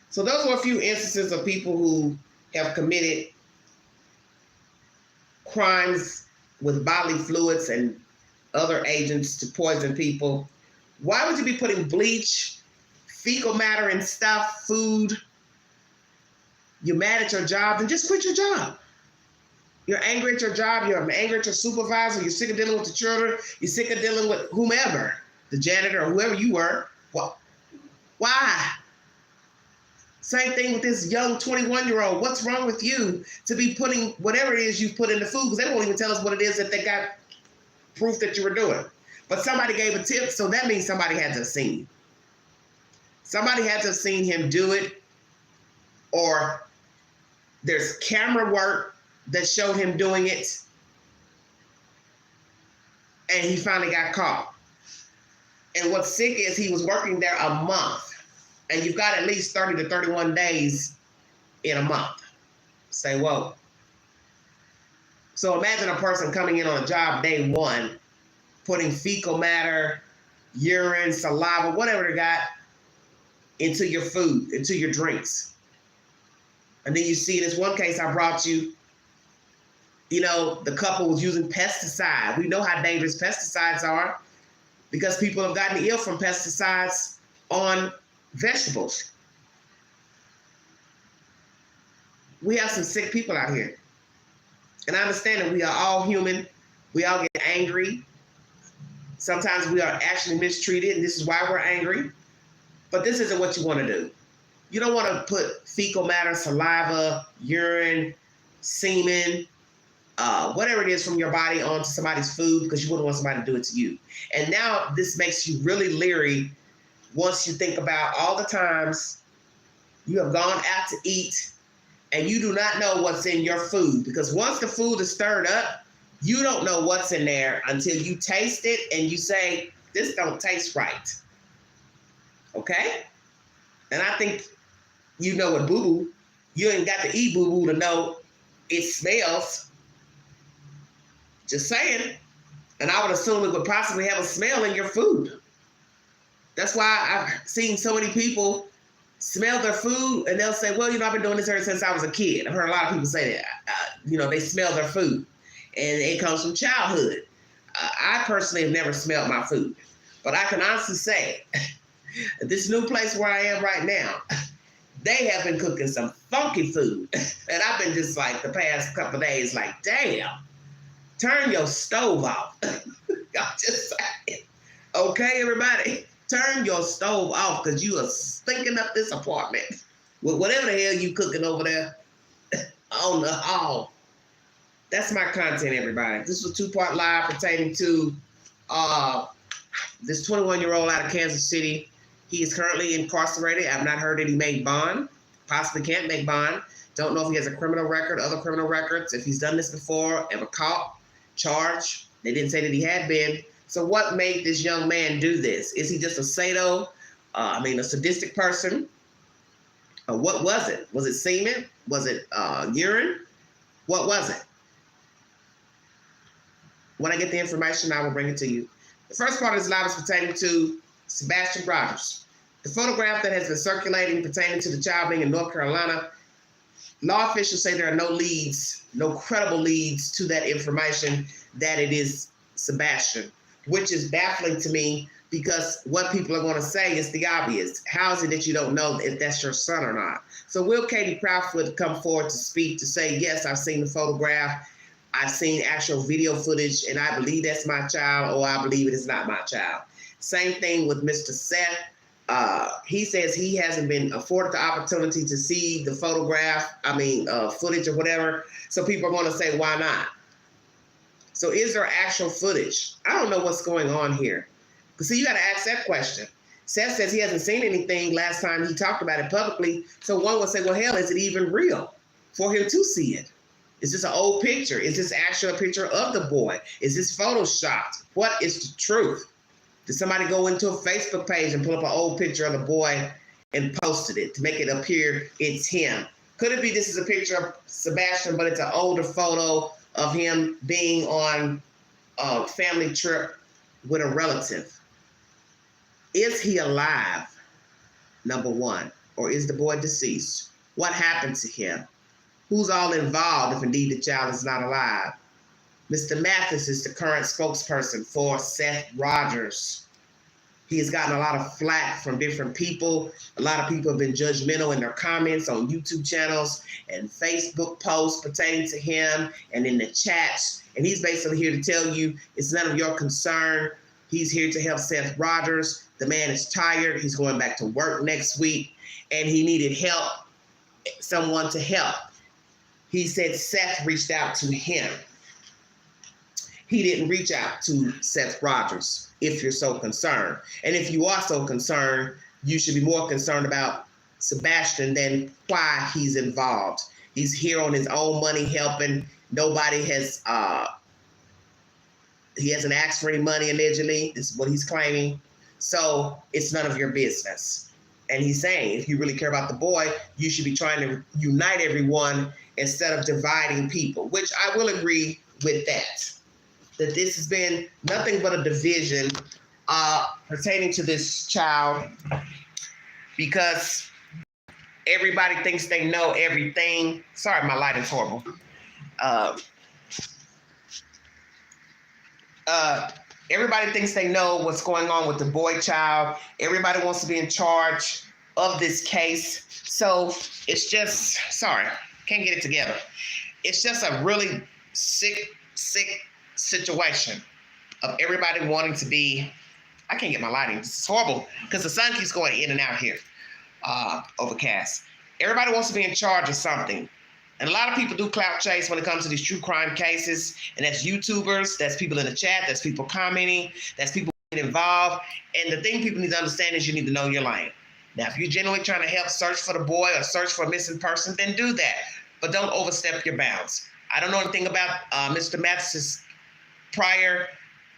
So those were a few instances of people who have committed crimes with bodily fluids and other agents to poison people. Why would you be putting bleach, fecal matter in stuff, food? You're mad at your job, then just quit your job. You're angry at your job, you're angry at your supervisor, you're sick of dealing with the children, you're sick of dealing with whomever, the janitor or whoever you were. Well, why? Same thing with this young 21-year-old. What's wrong with you to be putting whatever it is you put in the food? Because they won't even tell us what it is that they got proof that you were doing. But somebody gave a tip, so that means somebody had to have seen you. Somebody had to have seen him do it, or there's camera work that showed him doing it, and he finally got caught. And what's sick is he was working there a month, and you've got at least 30 to 31 days in a month. Say, whoa. So imagine a person coming in on a job day one, putting fecal matter, urine, saliva, whatever they got, into your food, into your drinks. And then you see in this one case I brought you, the couple was using pesticides. We know how dangerous pesticides are because people have gotten ill from pesticides on vegetables. We have some sick people out here. And I understand that we are all human. We all get angry. Sometimes we are actually mistreated, and this is why we're angry. But this isn't what you want to do. You don't want to put fecal matter, saliva, urine, semen, whatever it is from your body onto somebody's food because you wouldn't want somebody to do it to you. And now this makes you really leery once you think about all the times you have gone out to eat and you do not know what's in your food, because once the food is stirred up, you don't know what's in there until you taste it and you say, this don't taste right. Okay? And I think you know what boo-boo. You ain't got to eat boo-boo to know it smells. Just saying. And I would assume it would possibly have a smell in your food. That's why I've seen so many people smell their food and they'll say, well, I've been doing this ever since I was a kid. I've heard a lot of people say that, they smell their food and it comes from childhood. I personally have never smelled my food, but I can honestly say this new place where I am right now, they have been cooking some funky food. And I've been just like the past couple of days, like, damn, turn your stove off. I'm just saying. Okay, everybody, turn your stove off because you are stinking up this apartment with whatever the hell you cooking over there on the hall. That's my content, everybody. This was 2-part live pertaining to this 21-year-old out of Kansas City. He is currently incarcerated. I've not heard that he made bond. Possibly can't make bond. Don't know if he has a criminal record, other criminal records, if he's done this before, ever caught, charged. They didn't say that he had been. So what made this young man do this? Is he just a sado? A sadistic person? What was it? Was it semen? Was it urine? What was it? When I get the information, I will bring it to you. The first part of this live is pertaining to Sebastian Rogers. The photograph that has been circulating pertaining to the child being in North Carolina, law officials say there are no leads, no credible leads to that information that it is Sebastian, which is baffling to me because what people are going to say is the obvious. How is it that you don't know if that's your son or not? So will Katie Proudfoot come forward to speak to say, yes, I've seen the photograph, I've seen actual video footage, and I believe that's my child, or I believe it is not my child. Same thing with Mr. Seth. He says he hasn't been afforded the opportunity to see the photograph, footage or whatever. So people are going to say, why not? So is there actual footage? I don't know what's going on here. Because see, you got to ask that question. Seth says he hasn't seen anything last time he talked about it publicly. So one would say, well, hell, is it even real for him to see it? Is this an old picture? Is this actually a picture of the boy? Is this photoshopped? What is the truth? Did somebody go into a Facebook page and pull up an old picture of the boy and posted it to make it appear it's him? Could it be this is a picture of Sebastian, but it's an older photo of him being on a family trip with a relative? Is he alive, number one, or is the boy deceased? What happened to him? Who's all involved if indeed the child is not alive? Mr. Mathis is the current spokesperson for Seth Rogers. He has gotten a lot of flack from different people. A lot of people have been judgmental in their comments on YouTube channels and Facebook posts pertaining to him and in the chats. And he's basically here to tell you it's none of your concern. He's here to help Seth Rogers. The man is tired. He's going back to work next week, and he needed help, someone to help. He said Seth reached out to him. He didn't reach out to Seth Rogers, if you're so concerned. And if you are so concerned, you should be more concerned about Sebastian than why he's involved. He's here on his own money helping. Nobody has, he hasn't asked for any money allegedly. This is what he's claiming. So it's none of your business. And he's saying, if you really care about the boy, you should be trying to unite everyone instead of dividing people, which I will agree with that. That this has been nothing but a division pertaining to this child, because everybody thinks they know everything. Sorry, my lighting's horrible. Everybody thinks they know what's going on with the boy child. Everybody wants to be in charge of this case. So it's just, sorry, can't get it together. It's just a really sick situation of everybody wanting to be, I can't get my lighting. This is horrible because the sun keeps going in and out here, overcast. Everybody wants to be in charge of something. And a lot of people do clout chase when it comes to these true crime cases. And that's YouTubers, that's people in the chat, that's people commenting, that's people getting involved. And the thing people need to understand is you need to know your lane. Now, if you're genuinely trying to help search for the boy or search for a missing person, then do that. But don't overstep your bounds. I don't know anything about Mr. Mathis's prior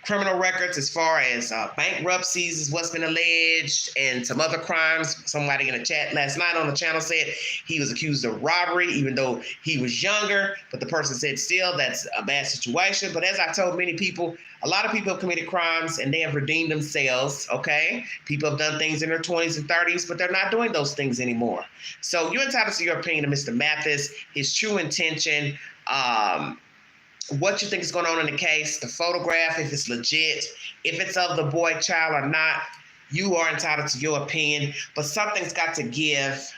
criminal records as far as bankruptcies is what's been alleged, and some other crimes. Somebody in the chat last night on the channel said he was accused of robbery even though he was younger, but the person said still that's a bad situation. But as I told many people, a lot of people have committed crimes and they have redeemed themselves, okay? People have done things in their 20s and 30s, but they're not doing those things anymore. So you're entitled to your opinion of Mr. Mathis, his true intention, what you think is going on in the case, the photograph, if it's legit, if it's of the boy child or not. You are entitled to your opinion, but something's got to give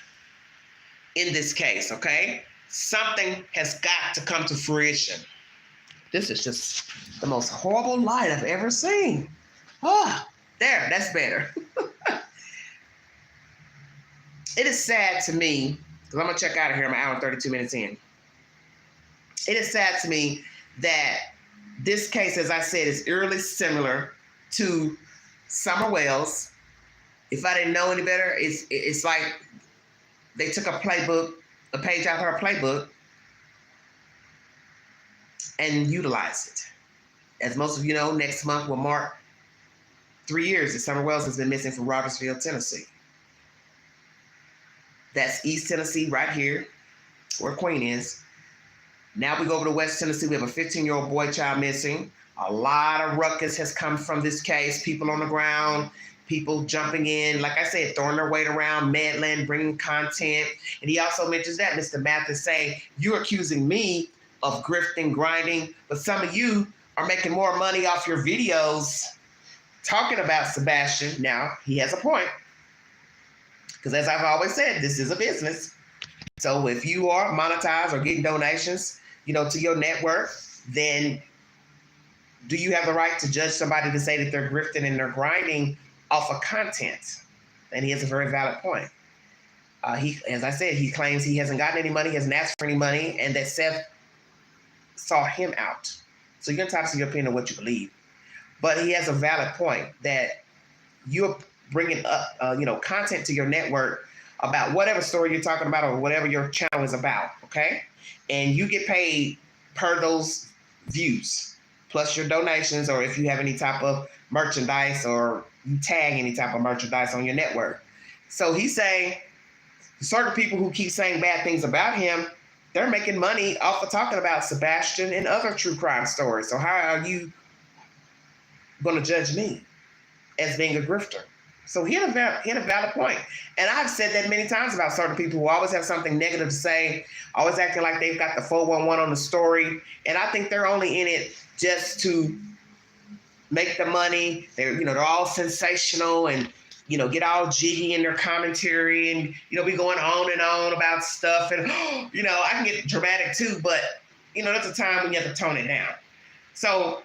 in this case, okay? Something has got to come to fruition. This is just the most horrible light I've ever seen. Oh, there, that's better. It is sad to me, because I'm going to check out of here. I'm an hour and 32 minutes in. It is sad to me that this case, as I said, is eerily similar to Summer Wells. If I didn't know any better, it's like they took a page out of her playbook and utilized it. As most of you know, next month will mark 3 years that Summer Wells has been missing from Robertsville, Tennessee. That's East Tennessee right here, where Queen is. Now we go over to West Tennessee. We have a 15-year-old boy child missing. A lot of ruckus has come from this case. People on the ground, people jumping in, like I said, throwing their weight around, meddling, bringing content. And he also mentions that, Mr. Mathis, saying, you're accusing me of grifting, grinding, but some of you are making more money off your videos talking about Sebastian. Now, he has a point. Because as I've always said, this is a business. So if you are monetized or getting donations, to your network, then do you have the right to judge somebody to say that they're grifting and they're grinding off of content? And he has a very valid point. As I said, he claims he hasn't gotten any money, hasn't asked for any money, and that Seth saw him out. So you're entitled to your opinion of what you believe. But he has a valid point that you're bringing up, content to your network about whatever story you're talking about or whatever your channel is about, okay? And you get paid per those views, plus your donations, or if you have any type of merchandise or you tag any type of merchandise on your network. So he's saying certain people who keep saying bad things about him, they're making money off of talking about Sebastian and other true crime stories. So how are you going to judge me as being a grifter? So he had a valid point. And I've said that many times about certain people who always have something negative to say, always acting like they've got the 411 on the story. And I think they're only in it just to make the money. They're all sensational and, get all jiggy in their commentary and, be going on and on about stuff. And, I can get dramatic too, but, there's a time when you have to tone it down. So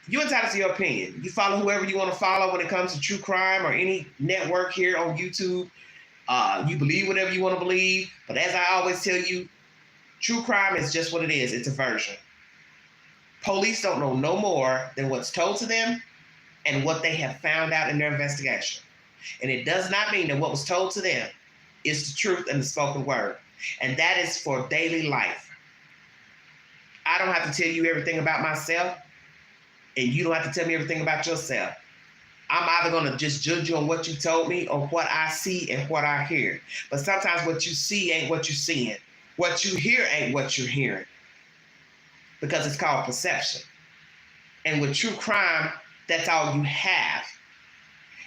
You're entitled to your opinion. You follow whoever you want to follow when it comes to true crime or any network here on YouTube. You believe whatever you want to believe. But as I always tell you, true crime is just what it is. It's a version. Police don't know no more than what's told to them and what they have found out in their investigation. And it does not mean that what was told to them is the truth and the spoken word. And that is for daily life. I don't have to tell you everything about myself, and you don't have to tell me everything about yourself. I'm either going to just judge you on what you told me or what I see and what I hear. But sometimes what you see ain't what you're seeing. What you hear ain't what you're hearing. Because it's called perception. And with true crime, that's all you have.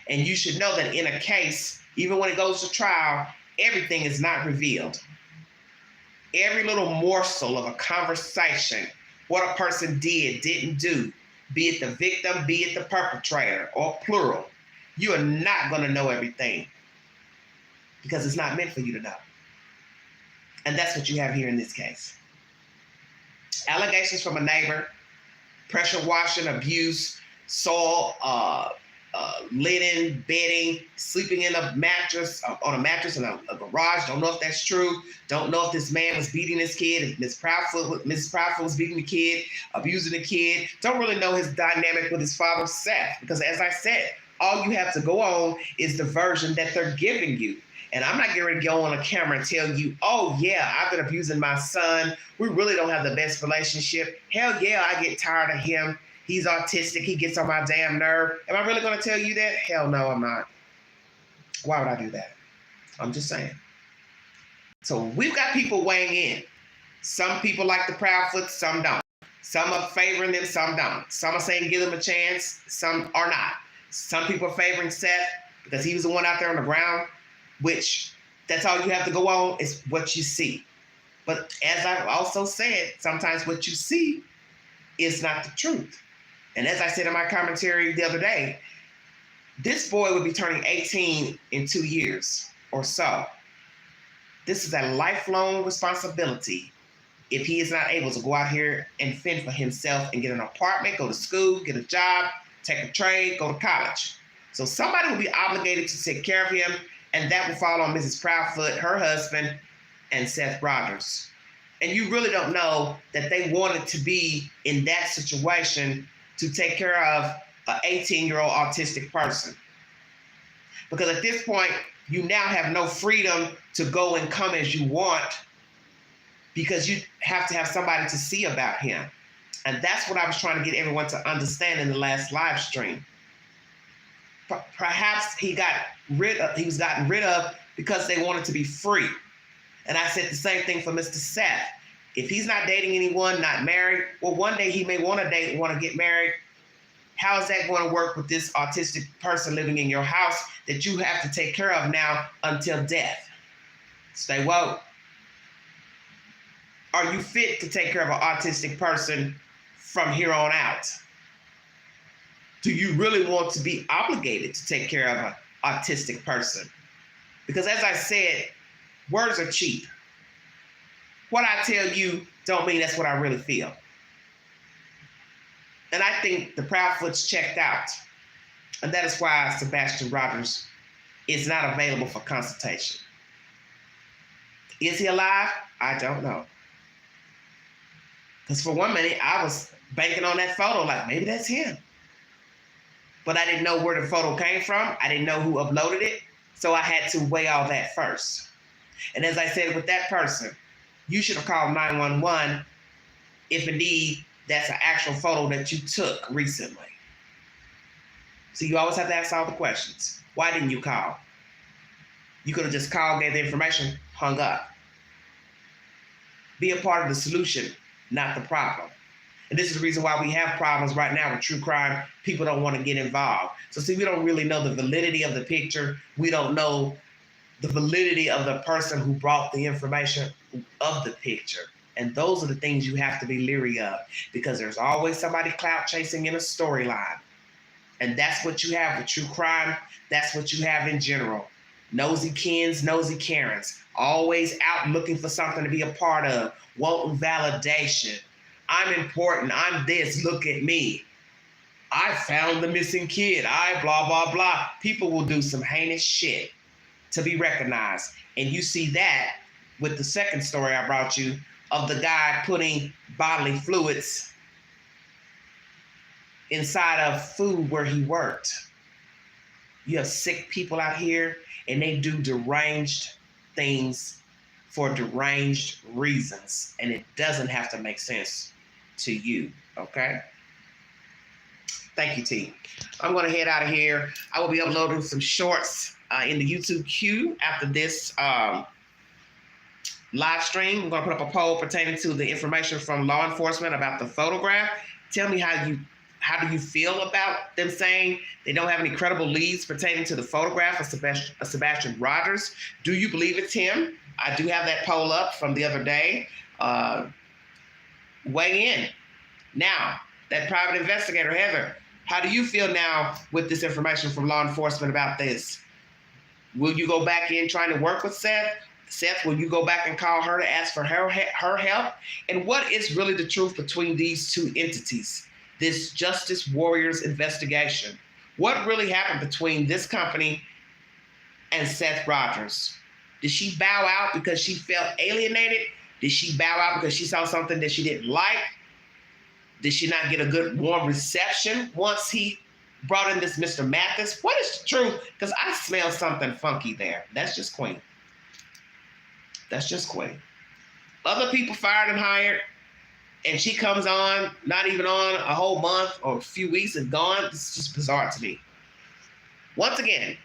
And you should know that in a case, even when it goes to trial, everything is not revealed. Every little morsel of a conversation, what a person did, didn't do, be it the victim, be it the perpetrator, or plural, you are not going to know everything because it's not meant for you to know. And that's what you have here in this case. Allegations from a neighbor, pressure washing, abuse, soil, linen, bedding, sleeping in a mattress, on a mattress in a garage. Don't know if that's true. Don't know if this man was beating his kid, if Mrs. Proudfoot was beating the kid, abusing the kid. Don't really know his dynamic with his father, Seth, because as I said, all you have to go on is the version that they're giving you. And I'm not getting ready to go on a camera and tell you, oh yeah, I've been abusing my son. We really don't have the best relationship. Hell yeah, I get tired of him. He's autistic. He gets on my damn nerve. Am I really going to tell you that? Hell no, I'm not. Why would I do that? I'm just saying. So we've got people weighing in. Some people like the Proudfoots, some don't. Some are favoring them, some don't. Some are saying give them a chance, some are not. Some people are favoring Seth because he was the one out there on the ground, which that's all you have to go on is what you see. But as I've also said, sometimes what you see is not the truth. And as I said in my commentary the other day, this boy would be turning 18 in 2 years or so. This is a lifelong responsibility if he is not able to go out here and fend for himself and get an apartment, go to school, get a job, take a trade, go to college. So somebody will be obligated to take care of him, and that will fall on Mrs. Proudfoot, her husband, and Seth Rogers. And you really don't know that they wanted to be in that situation to take care of an 18-year-old autistic person. Because at this point, you now have no freedom to go and come as you want because you have to have somebody to see about him. And that's what I was trying to get everyone to understand in the last live stream. Perhaps he was gotten rid of because they wanted to be free. And I said the same thing for Mr. Seth. If he's not dating anyone, not married, well, one day he may want to date, want to get married. How is that going to work with this autistic person living in your house that you have to take care of now until death? Stay woke. Are you fit to take care of an autistic person from here on out? Do you really want to be obligated to take care of an autistic person? Because as I said, words are cheap. What I tell you don't mean that's what I really feel. And I think the Proudfoots checked out. And that is why Sebastian Rogers is not available for consultation. Is he alive? I don't know. Because for 1 minute, I was banking on that photo like maybe that's him. But I didn't know where the photo came from. I didn't know who uploaded it. So I had to weigh all that first. And as I said with that person, you should have called 911 if indeed that's an actual photo that you took recently. So you always have to ask all the questions. Why didn't you call? You could have just called, gave the information, hung up. Be a part of the solution, not the problem. And this is the reason why we have problems right now with true crime. People don't want to get involved. So see, we don't really know the validity of the picture. We don't know the validity of the person who brought the information of the picture. And those are the things you have to be leery of, because there's always somebody clout chasing in a storyline. And that's what you have with true crime. That's what you have in general. Nosy Kens, nosy Karens, always out looking for something to be a part of, wanting validation. I'm important, I'm this, look at me. I found the missing kid. I blah, blah, blah. People will do some heinous shit to be recognized. And you see that with the second story I brought you of the guy putting bodily fluids inside of food where he worked. You have sick people out here and they do deranged things for deranged reasons. And it doesn't have to make sense to you, okay? Thank you, T. I'm going to head out of here. I will be uploading some shorts in the YouTube queue after this live stream. I'm going to put up a poll pertaining to the information from law enforcement about the photograph. Tell me how do you feel about them saying they don't have any credible leads pertaining to the photograph of Sebastian Rogers? Do you believe it's him? I do have that poll up from the other day. Weigh in. Now, that private investigator, Heather, how do you feel now with this information from law enforcement about this? Will you go back in trying to work with Seth? Seth, will you go back and call her to ask for her help? And what is really the truth between these two entities? This Justice Warriors investigation. What really happened between this company and Seth Rogers? Did she bow out because she felt alienated? Did she bow out because she saw something that she didn't like? Did she not get a good warm reception once he brought in this Mr. Mathis? What is the truth? Because I smell something funky there. That's just Queen. That's just Queen. Other people fired and hired, and she comes on, not even on a whole month or a few weeks and gone. It's just bizarre to me. Once again,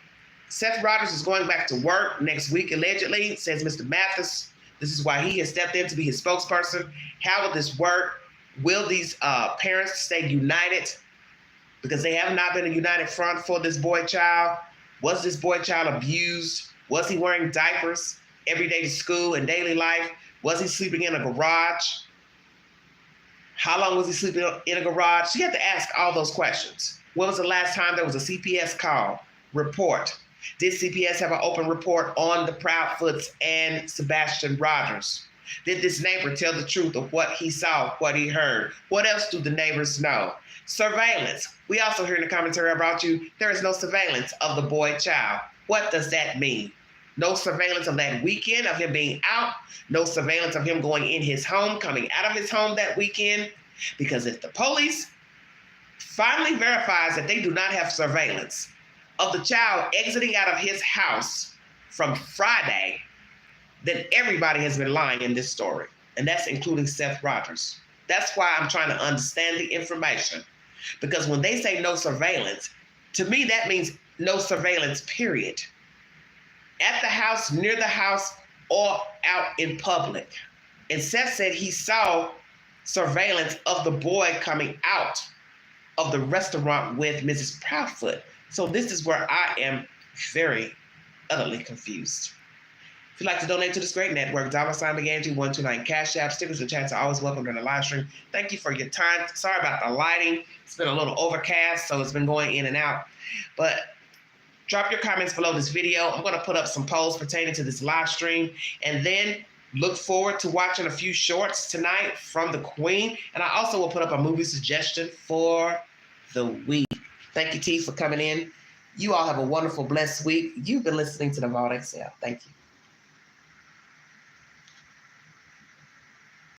Seth Rogers is going back to work next week, allegedly, says Mr. Mathis. This is why he has stepped in to be his spokesperson. How will this work? Will these parents stay united? Because they have not been a united front for this boy child. Was this boy child abused? Was he wearing diapers every day to school and daily life? Was he sleeping in a garage? How long was he sleeping in a garage? You have to ask all those questions. When was the last time there was a CPS call, report? Did CPS have an open report on the Proudfoots and Sebastian Rogers? Did this neighbor tell the truth of what he saw, what he heard? What else do the neighbors know? Surveillance. We also hear in the commentary I brought you, there is no surveillance of the boy child. What does that mean? No surveillance of that weekend of him being out. No surveillance of him going in his home, coming out of his home that weekend. Because if the police finally verifies that they do not have surveillance of the child exiting out of his house from Friday, then everybody has been lying in this story. And that's including Seth Rogers. That's why I'm trying to understand the information. Because when they say no surveillance, to me that means no surveillance, period. At the house, near the house, or out in public. And Seth said he saw surveillance of the boy coming out of the restaurant with Mrs. Proudfoot. So this is where I am very utterly confused. If you'd like to donate to this great network, $BeganG129 Cash App, stickers and chats are always welcome during the live stream. Thank you for your time. Sorry about the lighting. It's been a little overcast, so it's been going in and out. But drop your comments below this video. I'm going to put up some polls pertaining to this live stream. And then look forward to watching a few shorts tonight from the Queen. And I also will put up a movie suggestion for the week. Thank you, T, for coming in. You all have a wonderful, blessed week. You've been listening to the Vault XL. Thank you.